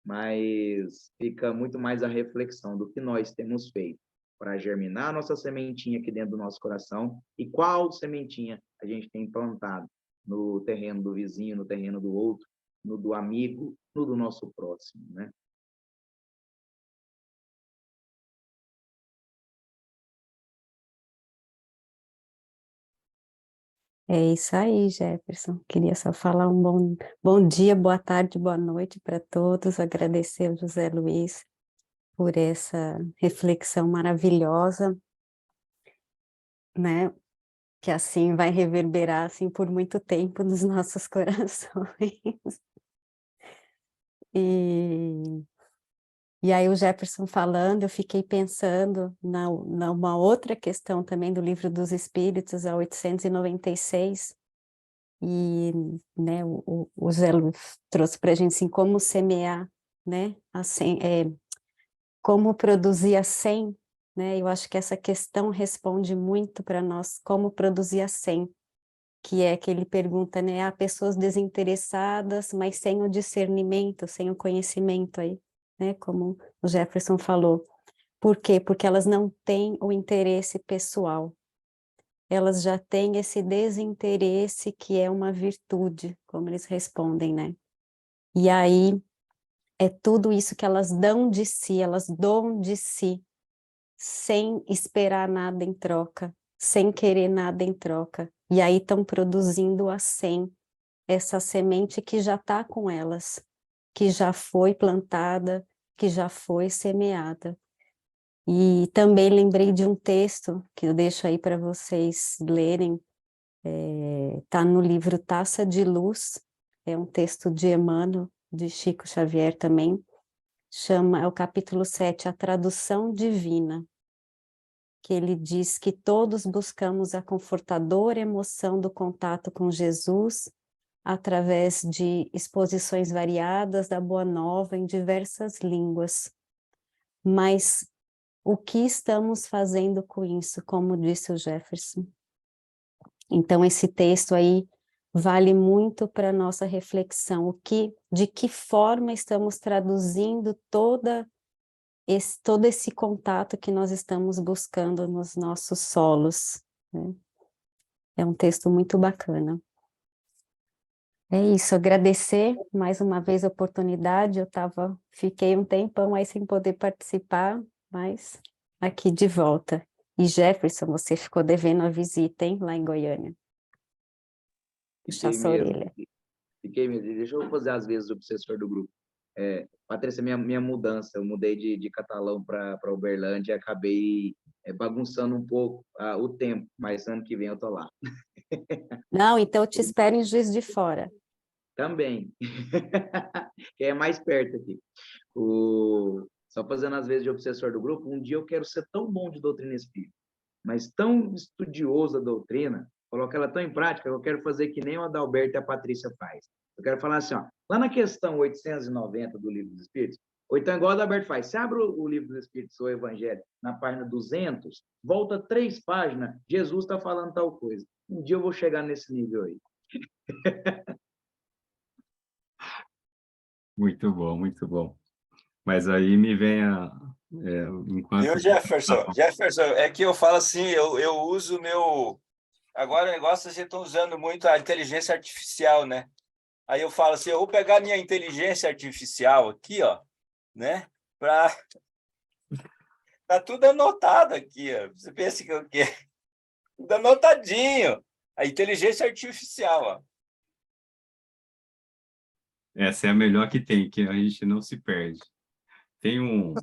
mas fica muito mais a reflexão do que nós temos feito para germinar a nossa sementinha aqui dentro do nosso coração e qual sementinha a gente tem plantado no terreno do vizinho, no terreno do outro, no do amigo, no do nosso próximo, né? É isso aí, Jefferson. Queria só falar um bom dia, boa tarde, boa noite para todos. Agradecer ao José Luiz por essa reflexão maravilhosa, né? Que assim vai reverberar assim por muito tempo nos nossos corações. E E aí o Jefferson falando, eu fiquei pensando numa outra questão também do Livro dos Espíritos, a 896, e né, o Zé Luiz trouxe para a gente assim, como semear, né, como produzir a 100, né, eu acho que essa questão responde muito para nós, como produzir a 100, que é que ele pergunta, né, há pessoas desinteressadas, mas sem o discernimento, sem o conhecimento aí, né, como o Jefferson falou. Por quê? Porque elas não têm o interesse pessoal, elas já têm esse desinteresse que é uma virtude, como eles respondem, né? E aí é tudo isso que elas dão de si, elas doam de si, sem esperar nada em troca, sem querer nada em troca. E aí estão produzindo a 100, essa semente que já está com elas, que já foi plantada, que já foi semeada. E também lembrei de um texto que eu deixo aí para vocês lerem, está no livro Taça de Luz, é um texto de Emmanuel, de Chico Xavier também, é o capítulo 7, a tradução divina, que ele diz que todos buscamos a confortadora emoção do contato com Jesus, através de exposições variadas da Boa Nova em diversas línguas. Mas o que estamos fazendo com isso, como disse o Jefferson? Então, esse texto aí vale muito para a nossa reflexão, de que forma estamos traduzindo todo esse contato que nós estamos buscando nos nossos solos, né? É um texto muito bacana. É isso, agradecer mais uma vez a oportunidade, fiquei um tempão aí sem poder participar, mas aqui de volta. E Jefferson, você ficou devendo a visita, hein, lá em Goiânia. Puxar Fiquei sua mesmo. orelha. Fiquei mesmo. Deixa eu fazer às vezes o obsessor do grupo. Patrícia, minha mudança, eu mudei de Catalão para Uberlândia e acabei bagunçando um pouco o tempo, mas ano que vem eu tô lá. Não, então eu te espero em Juiz de Fora. Também, que é mais perto aqui. Só fazendo às vezes de obsessor do grupo, um dia eu quero ser tão bom de doutrina espírita, mas tão estudioso da doutrina, colocar ela tão em prática, que eu quero fazer que nem o Adalberto e a Patrícia faz. Eu quero falar assim, ó, lá na questão 890 do Livro dos Espíritos, ou então igual o Adalberto faz, você abre o Livro dos Espíritos, o Evangelho, na página 200, volta 3 páginas, Jesus está falando tal coisa. Um dia eu vou chegar nesse nível aí. Muito bom, muito bom. Mas aí me vem enquanto... Viu, Jefferson? Jefferson, é que eu falo assim, eu uso o meu... Agora o negócio, vocês estão usando muito a inteligência artificial, né? Aí eu falo assim, eu vou pegar minha inteligência artificial aqui, ó, né? Tá tudo anotado aqui, ó. Você pensa que o quê? Tudo anotadinho. A inteligência artificial, ó. Essa é a melhor que tem, que a gente não se perde. Tem um...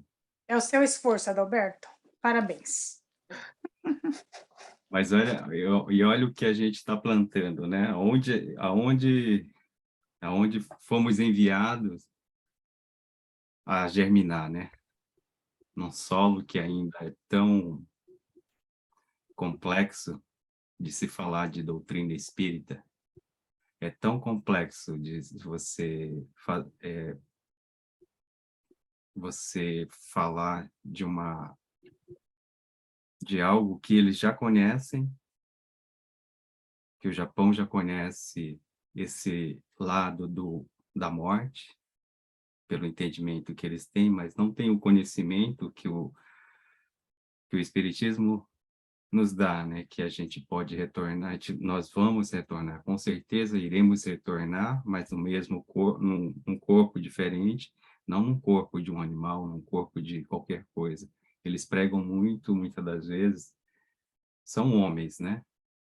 É o seu esforço, Adalberto. Parabéns. Mas olha o que a gente está plantando, né? Aonde fomos enviados a germinar, né? Num solo que ainda é tão complexo de se falar de doutrina espírita, é tão complexo de você falar de algo que eles já conhecem, que o Japão já conhece esse lado da morte, pelo entendimento que eles têm, mas não tem o conhecimento que o Espiritismo nos dá, né? Que a gente pode retornar, nós vamos retornar, com certeza iremos retornar, mas no mesmo corpo, num corpo diferente, não num corpo de um animal, num corpo de qualquer coisa. Eles pregam muitas das vezes, são homens, né?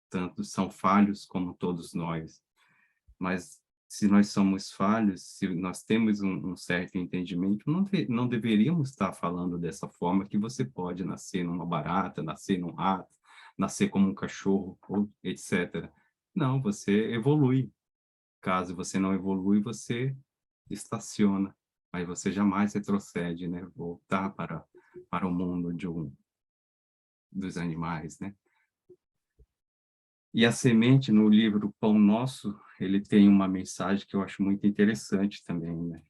Tanto são falhos como todos nós, mas se nós somos falhos, se nós temos um certo entendimento, não deveríamos estar falando dessa forma que você pode nascer numa barata, nascer num rato, nascer como um cachorro, ou etc. Não, você evolui. Caso você não evolui, você estaciona. mas você jamais retrocede, né? Voltar para o mundo dos animais, né? E a semente, no livro Pão Nosso, ele tem uma mensagem que eu acho muito interessante também, né?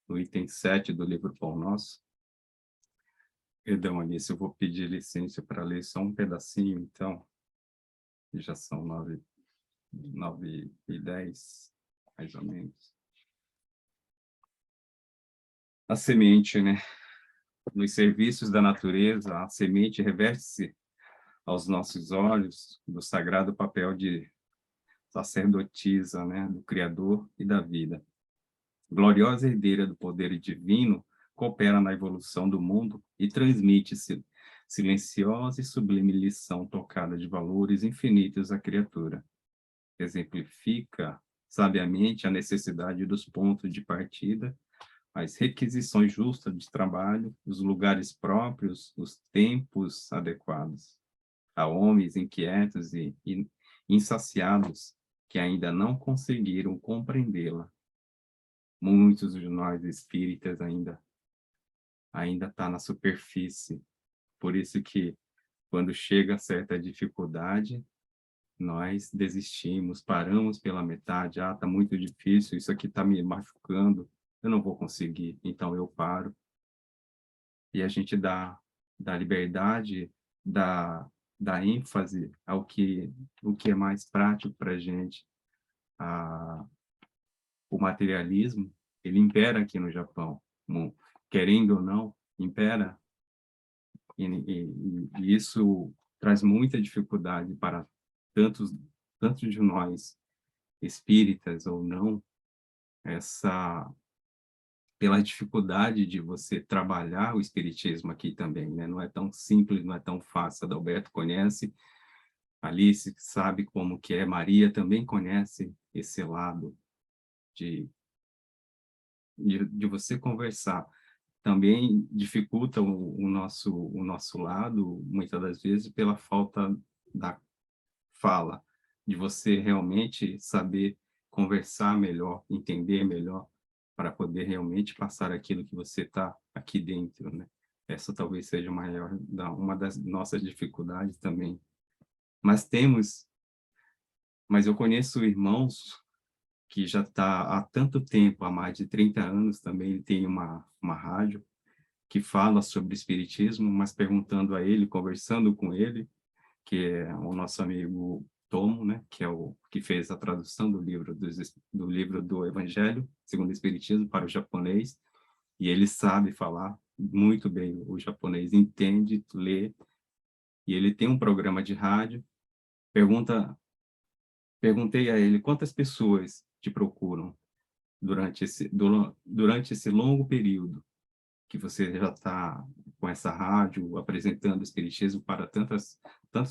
No item 7 do livro Pão Nosso. Perdão, Alice, eu vou pedir licença para ler só um pedacinho, então. Já são 9h10, mais ou menos. A semente, né? Nos serviços da natureza, a semente reverte-se aos nossos olhos do sagrado papel de sacerdotisa, né? Do Criador e da vida. Gloriosa herdeira do poder divino, coopera na evolução do mundo e transmite-se silenciosa e sublime lição tocada de valores infinitos à criatura. Exemplifica sabiamente a necessidade dos pontos de partida, as requisições justas de trabalho, os lugares próprios, os tempos adequados. A homens inquietos e insaciados que ainda não conseguiram compreendê-la. Muitos de nós espíritas ainda tá na superfície. Por isso que quando chega certa dificuldade, nós desistimos, paramos pela metade. Ah, tá muito difícil, isso aqui tá me machucando, eu não vou conseguir, então eu paro. E a gente dá liberdade, dá ênfase ao que é mais prático para a gente. O materialismo, ele impera aqui no Japão, querendo ou não, impera. E isso traz muita dificuldade para tantos de nós, espíritas ou não, pela dificuldade de você trabalhar o espiritismo aqui também, né? Não é tão simples, não é tão fácil. Adalberto conhece, Alice sabe como que é, Maria também conhece esse lado de você conversar. Também dificulta o nosso lado, muitas das vezes, pela falta da fala, de você realmente saber conversar melhor, entender melhor, para poder realmente passar aquilo que você está aqui dentro, né? Essa talvez seja uma das nossas dificuldades também. Mas eu conheço irmãos que já está há tanto tempo, há mais de 30 anos também, ele tem uma rádio que fala sobre espiritismo, mas perguntando a ele, conversando com ele, que é o nosso amigo Tomo, né, que é o que fez a tradução do livro do Evangelho segundo o Espiritismo para o japonês, e ele sabe falar muito bem o japonês, entende, lê, e ele tem um programa de rádio. Perguntei a ele quantas pessoas te procuram durante esse longo período que você já está com essa rádio apresentando o espiritismo para tantos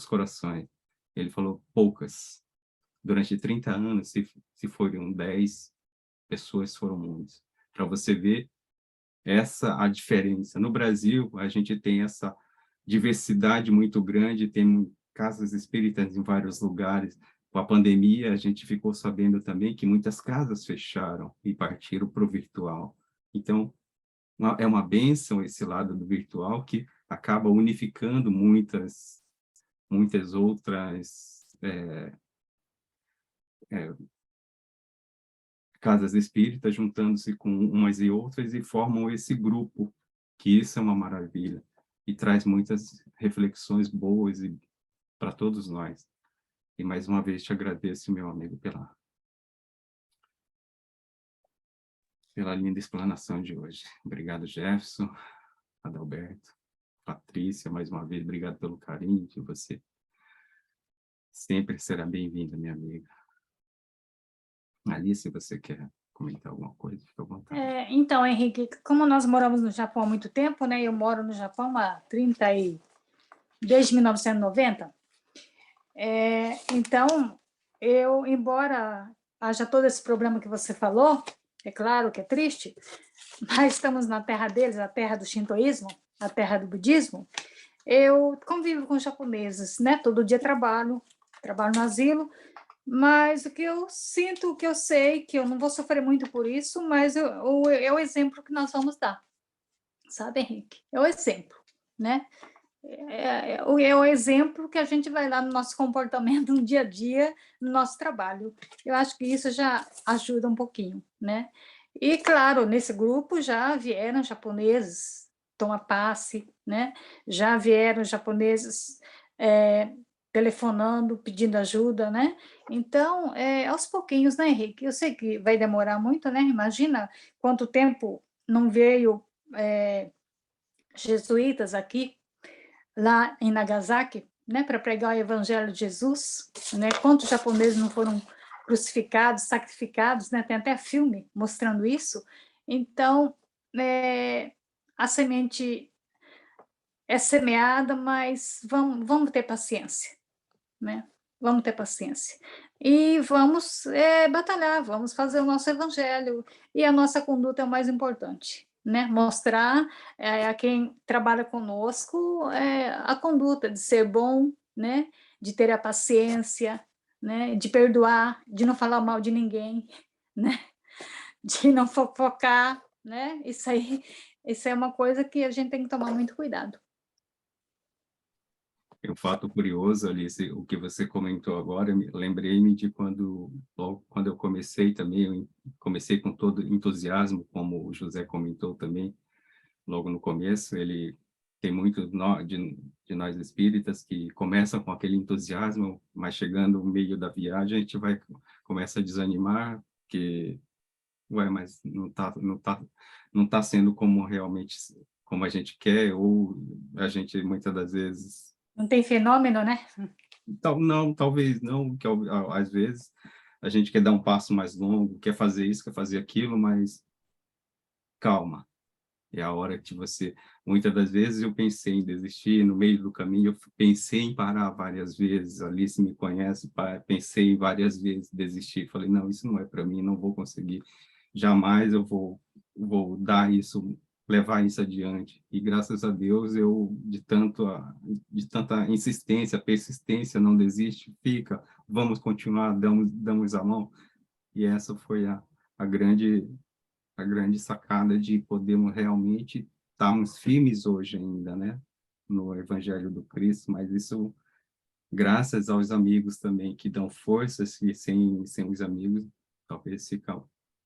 corações. Ele falou poucas. Durante 30 anos, se foram 10 pessoas, foram muitas. Para você ver a diferença. No Brasil, a gente tem essa diversidade muito grande, tem casas espíritas em vários lugares. Com a pandemia, a gente ficou sabendo também que muitas casas fecharam e partiram para o virtual. Então, é uma bênção esse lado do virtual que acaba unificando muitas outras casas espíritas, juntando-se com umas e outras e formam esse grupo, que isso é uma maravilha e traz muitas reflexões boas para todos nós. E mais uma vez te agradeço, meu amigo, pela linda explanação de hoje. Obrigado, Jefferson, Adalberto, Patrícia, mais uma vez, obrigado pelo carinho de você. Sempre será bem-vinda, minha amiga. Alice, se você quer comentar alguma coisa, fica à vontade. Então, Henrique, como nós moramos no Japão há muito tempo, né? Eu moro no Japão desde 1990. Então, embora haja todo esse problema que você falou, é claro que é triste, mas estamos na terra deles, a terra do shintoísmo, a terra do budismo. Eu convivo com os japoneses, né? Todo dia trabalho no asilo, Mas o que eu sinto, o que eu sei, que eu não vou sofrer muito por isso, mas é o exemplo que nós vamos dar, sabe, Henrique? É o exemplo, né? É o exemplo que a gente vai lá no nosso comportamento no dia a dia, no nosso trabalho. Eu acho que isso já ajuda um pouquinho, né? E, claro, nesse grupo já vieram japoneses tomar passe, né? Já vieram japoneses telefonando, pedindo ajuda, né? Então, aos pouquinhos, né, Henrique? Eu sei que vai demorar muito, né? Imagina quanto tempo não veio jesuítas aqui, lá em Nagasaki, né, para pregar o evangelho de Jesus, né? Quantos japoneses não foram crucificados, sacrificados, né? Tem até filme mostrando isso. Então, a semente é semeada, mas vamos ter paciência, né? Vamos ter paciência. E vamos batalhar, vamos fazer o nosso evangelho, e a nossa conduta é o mais importante, né? Mostrar a quem trabalha conosco a conduta de ser bom, né? De ter a paciência, né? De perdoar, de não falar mal de ninguém, né? De não fofocar, né? Isso é uma coisa que a gente tem que tomar muito cuidado. Um fato curioso, Alice, o que você comentou agora, lembrei-me de logo quando eu comecei também, eu comecei com todo entusiasmo, como o José comentou também, logo no começo. Ele tem muitos de nós espíritas que começam com aquele entusiasmo, mas chegando no meio da viagem, a gente começa a desanimar, porque, mas não tá sendo como realmente, como a gente quer, ou a gente, muitas das vezes, Não tem fenômeno, né? talvez não, que às vezes a gente quer dar um passo mais longo, quer fazer isso, quer fazer aquilo, mas calma. É a hora que muitas das vezes eu pensei em desistir, no meio do caminho eu pensei em parar várias vezes. A Alice me conhece, pensei em várias vezes desistir. Falei, não, isso não é para mim, não vou conseguir. Jamais eu vou levar isso adiante. E graças a Deus, eu, de tanta insistência, persistência, não desiste, vamos continuar, damos a mão. E essa foi a grande sacada de podermos realmente estarmos firmes hoje ainda, né, no Evangelho do Cristo, mas isso graças aos amigos também que dão forças, e sem os amigos talvez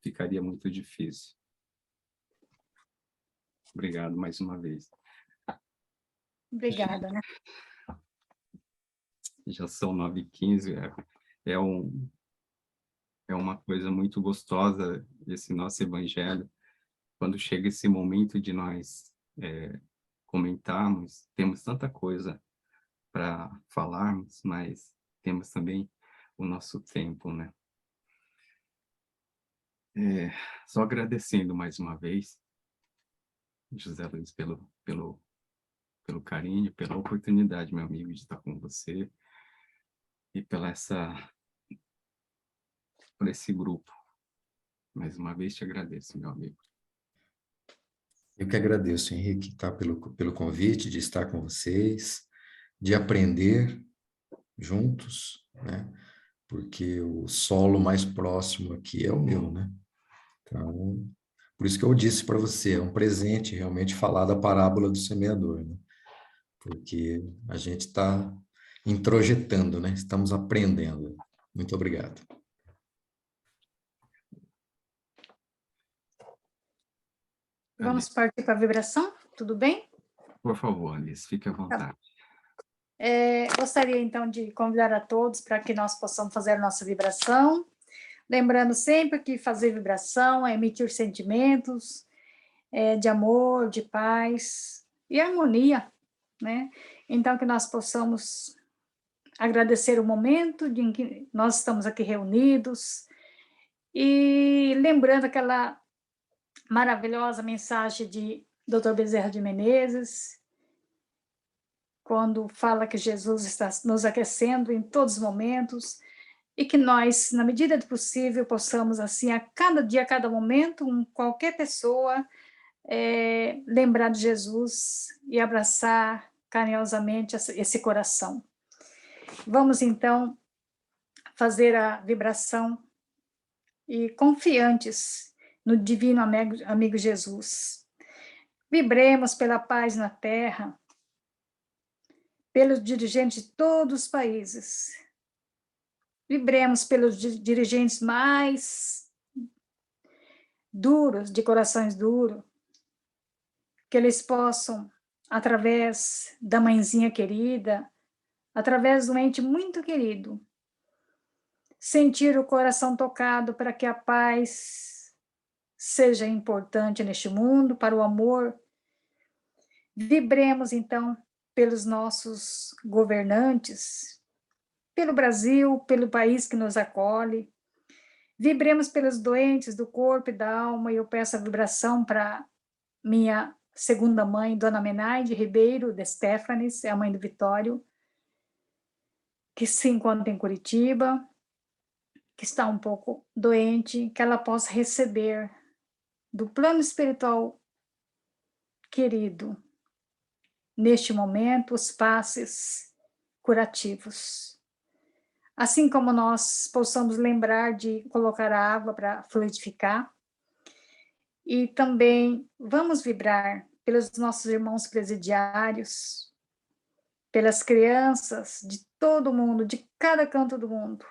ficaria muito difícil. Obrigado mais uma vez. Obrigada, né? Já são 9h15, é uma coisa muito gostosa esse nosso Evangelho. Quando chega esse momento de nós comentarmos, temos tanta coisa para falarmos, mas temos também o nosso tempo, né? Só agradecendo mais uma vez, José Luiz, pelo carinho, pela oportunidade, meu amigo, de estar com você e por esse grupo. Mais uma vez te agradeço, meu amigo. Eu que agradeço, Henrique, tá, pelo convite de estar com vocês, de aprender juntos, né? Porque o solo mais próximo aqui é o meu, né? Então, por isso que eu disse para você, é um presente realmente falar da parábola do semeador, né? Porque a gente está introjetando, né? Estamos aprendendo. Muito obrigado. Vamos partir para a vibração? Tudo bem? Por favor, Alice, fique à vontade. Gostaria, então, de convidar a todos para que nós possamos fazer a nossa vibração. Lembrando sempre que fazer vibração é emitir sentimentos de amor, de paz e harmonia, né? Então, que nós possamos agradecer o momento em que nós estamos aqui reunidos e lembrando aquela maravilhosa mensagem de Dr. Bezerra de Menezes, quando fala que Jesus está nos aquecendo em todos os momentos, e que nós, na medida do possível, possamos, assim, a cada dia, a cada momento, qualquer pessoa, lembrar de Jesus e abraçar carinhosamente esse coração. Vamos, então, fazer a vibração e confiantes no divino amigo Jesus. Vibremos pela paz na terra, pelos dirigentes de todos os países. Vibremos pelos dirigentes mais duros, de corações duros, que eles possam, através da mãezinha querida, através de um ente muito querido, sentir o coração tocado para que a paz seja importante neste mundo, para o amor. Vibremos, então, pelos nossos governantes, pelo Brasil, pelo país que nos acolhe. Vibremos pelos doentes do corpo e da alma, e eu peço a vibração para minha segunda mãe, Dona Menaide Ribeiro de Stefanes, é a mãe do Vitório, que se encontra em Curitiba, que está um pouco doente, que ela possa receber do plano espiritual querido, neste momento, os passes curativos. Assim como nós possamos lembrar de colocar a água para fluidificar, e também vamos vibrar pelos nossos irmãos presidiários, pelas crianças de todo mundo, de cada canto do mundo,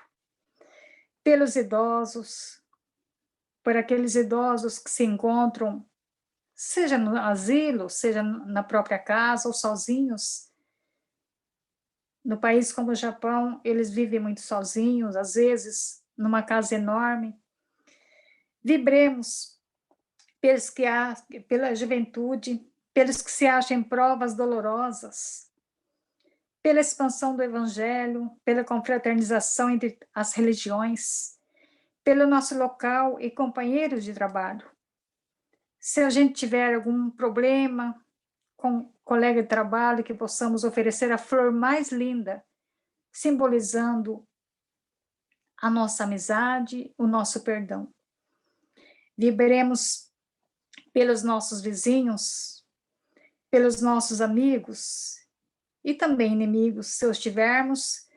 pelos idosos, por aqueles idosos que se encontram, seja no asilo, seja na própria casa ou sozinhos. No país como o Japão, eles vivem muito sozinhos, às vezes numa casa enorme. Vibremos pela juventude, pelos que se acham em provas dolorosas, pela expansão do Evangelho, pela confraternização entre as religiões, pelo nosso local e companheiros de trabalho. Se a gente tiver algum problema com um colega de trabalho, que possamos oferecer a flor mais linda, simbolizando a nossa amizade, o nosso perdão. Vibremos pelos nossos vizinhos, pelos nossos amigos e também inimigos, se os tivermos.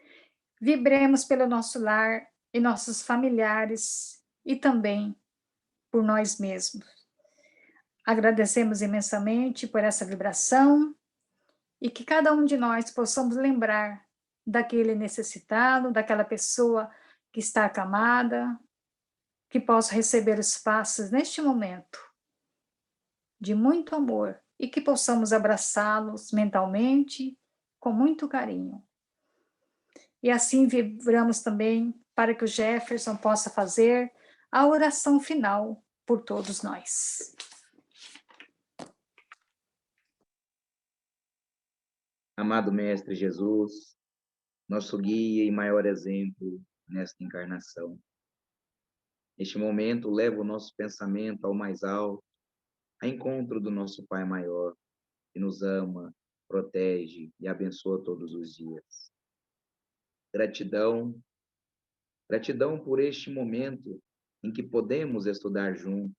Vibremos pelo nosso lar e nossos familiares e também por nós mesmos. Agradecemos imensamente por essa vibração e que cada um de nós possamos lembrar daquele necessitado, daquela pessoa que está acamada, que possa receber os passos neste momento de muito amor e que possamos abraçá-los mentalmente com muito carinho. E assim vibramos também para que o Jefferson possa fazer a oração final por todos nós. Amado Mestre Jesus, nosso guia e maior exemplo nesta encarnação. Neste momento, leva o nosso pensamento ao mais alto, a encontro do nosso Pai maior, que nos ama, protege e abençoa todos os dias. Gratidão, gratidão por este momento em que podemos estudar juntos,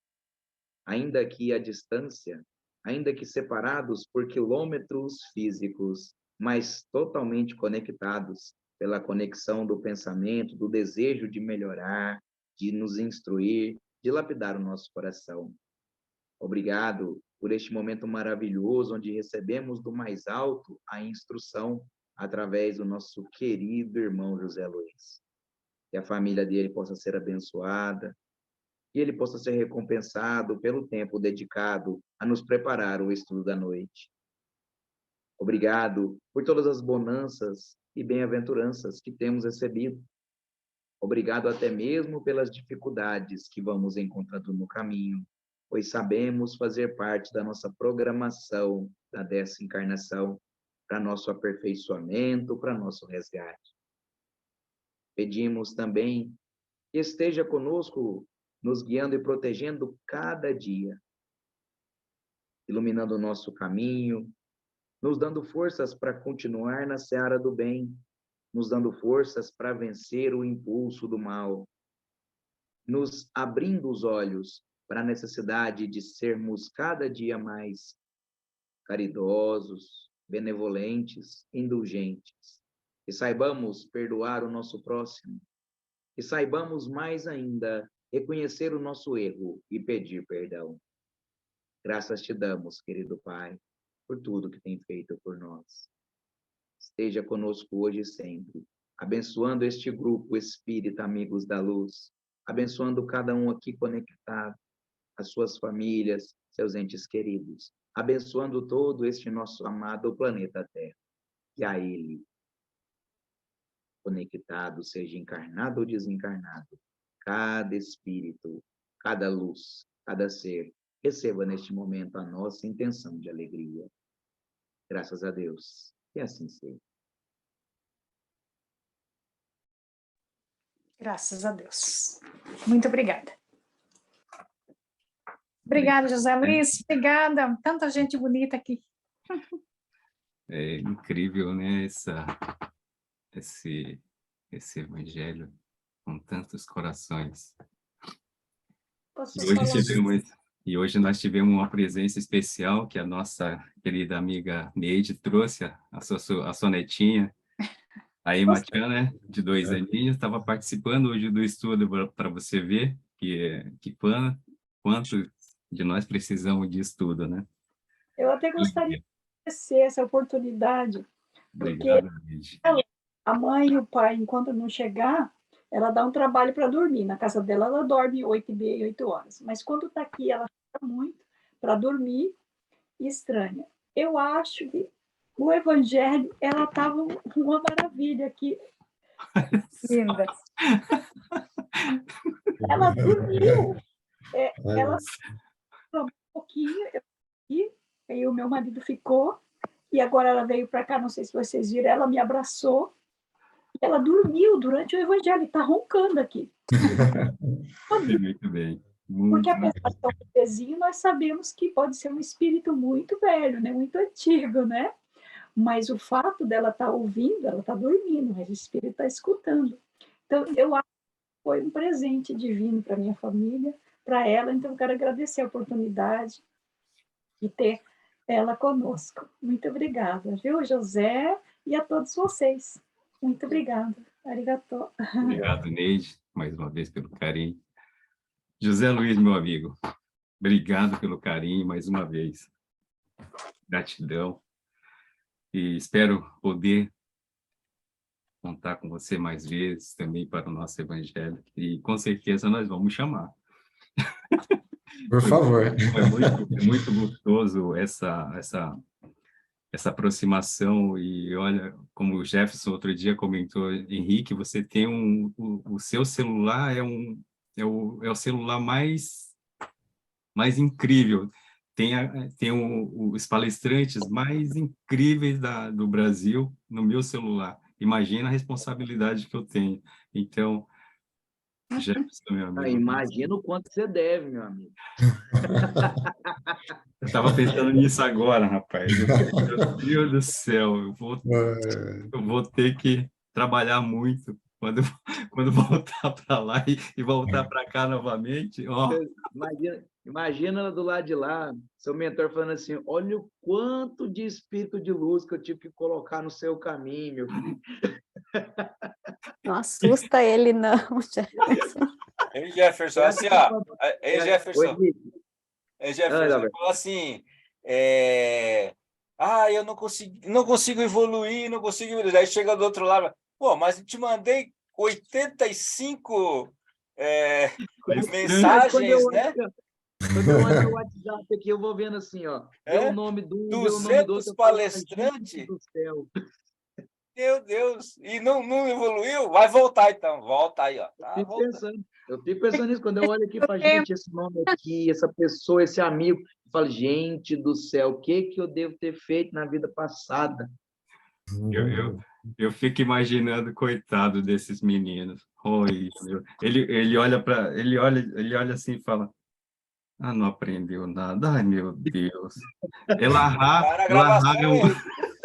ainda que à distância, ainda que separados por quilômetros físicos, mas totalmente conectados pela conexão do pensamento, do desejo de melhorar, de nos instruir, de lapidar o nosso coração. Obrigado por este momento maravilhoso, onde recebemos do mais alto a instrução através do nosso querido irmão José Luiz. Que a família dele possa ser abençoada, que ele possa ser recompensado pelo tempo dedicado a nos preparar o estudo da noite. Obrigado por todas as bonanças e bem-aventuranças que temos recebido. Obrigado até mesmo pelas dificuldades que vamos encontrando no caminho, pois sabemos fazer parte da nossa programação dessa encarnação, para nosso aperfeiçoamento, para nosso resgate. Pedimos também que esteja conosco, nos guiando e protegendo cada dia, iluminando o nosso caminho, nos dando forças para continuar na seara do bem, nos dando forças para vencer o impulso do mal, nos abrindo os olhos para a necessidade de sermos cada dia mais caridosos, benevolentes, indulgentes, que saibamos perdoar o nosso próximo, que saibamos mais ainda reconhecer o nosso erro e pedir perdão. Graças te damos, querido Pai, por tudo que tem feito por nós. Esteja conosco hoje e sempre, abençoando este grupo espírita Amigos da Luz, abençoando cada um aqui conectado, as suas famílias, seus entes queridos, abençoando todo este nosso amado planeta Terra. Que a Ele, conectado, seja encarnado ou desencarnado, cada espírito, cada luz, cada ser, receba neste momento a nossa intenção de alegria. Graças a Deus. E assim seja. Graças a Deus. Muito obrigada. Obrigada, José Luiz. Obrigada. Tanta gente bonita aqui. É incrível, né? Esse evangelho com tantos corações. Posso E hoje, falar? nós tivemos uma presença especial que a nossa querida amiga Neide trouxe, a sua netinha, a Emma Chan, né, de 2 aninhos, estava participando hoje do estudo para você ver quanto de nós precisamos de estudo, né? Eu até gostaria de agradecer essa oportunidade, porque Obrigado, Neide. a mãe e o pai, enquanto não chegar, ela dá um trabalho para dormir. Na casa dela, ela dorme 8h30, 8 horas. Mas quando está aqui, ela fica muito para dormir e estranha. Eu acho que o Evangelho, ela estava uma maravilha aqui. Linda. Ela dormiu. Ela um pouquinho, e aí o meu marido ficou, e agora ela veio para cá, não sei se vocês viram, ela me abraçou, e ela dormiu durante o Evangelho, está roncando aqui. Muito bem. Porque apesar de ser um bebezinho, nós sabemos que pode ser um espírito muito velho, né? Muito antigo, né? Mas o fato dela estar ouvindo, ela está dormindo, mas o espírito está escutando. Então, eu acho que foi um presente divino para minha família, para ela, então eu quero agradecer a oportunidade de ter ela conosco. Muito obrigada, viu, José, e a todos vocês. Muito obrigada. Arigatô. Obrigado, Neide, mais uma vez pelo carinho. José Luiz, meu amigo, obrigado pelo carinho mais uma vez. Gratidão. E espero poder contar com você mais vezes também para o nosso evangelho. E com certeza nós vamos chamar. Por favor. É muito gostoso essa aproximação. E olha, como o Jefferson outro dia comentou, Henrique, você tem o seu celular é o celular mais incrível. Tem os palestrantes mais incríveis do Brasil no meu celular. Imagina a responsabilidade que eu tenho. Então, Jefferson, meu amigo. Imagina o quanto você deve, meu amigo. Eu estava pensando nisso agora, rapaz. Meu Deus do céu, eu vou ter que trabalhar muito quando voltar para lá e voltar para cá novamente. Oh. Imagina ela do lado de lá, seu mentor falando assim, olha o quanto de espírito de luz que eu tive que colocar no seu caminho, meu filho. Não assusta ele, não, Jefferson. Ei, Jefferson, assim, ó. Ei, Jefferson. Ei, Jefferson, fala assim, eu não consigo evoluir, não consigo evoluir. Aí chega do outro lado, pô, mas eu te mandei 85 mensagens, né? Quando eu olho no WhatsApp aqui, eu vou vendo assim, ó, o nome do 200 palestrantes do céu. Meu Deus, e não evoluiu? Vai voltar então, volta aí, ó. Eu fico pensando nisso, quando eu olho aqui para gente, esse nome aqui, essa pessoa, esse amigo, eu falo, gente do céu, o que eu devo ter feito na vida passada? Eu fico imaginando, coitado desses meninos. Oi, ele olha assim e fala, não aprendeu nada. Ai, meu Deus.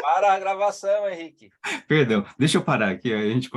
Para a gravação, Henrique. Perdão, deixa eu parar aqui. A gente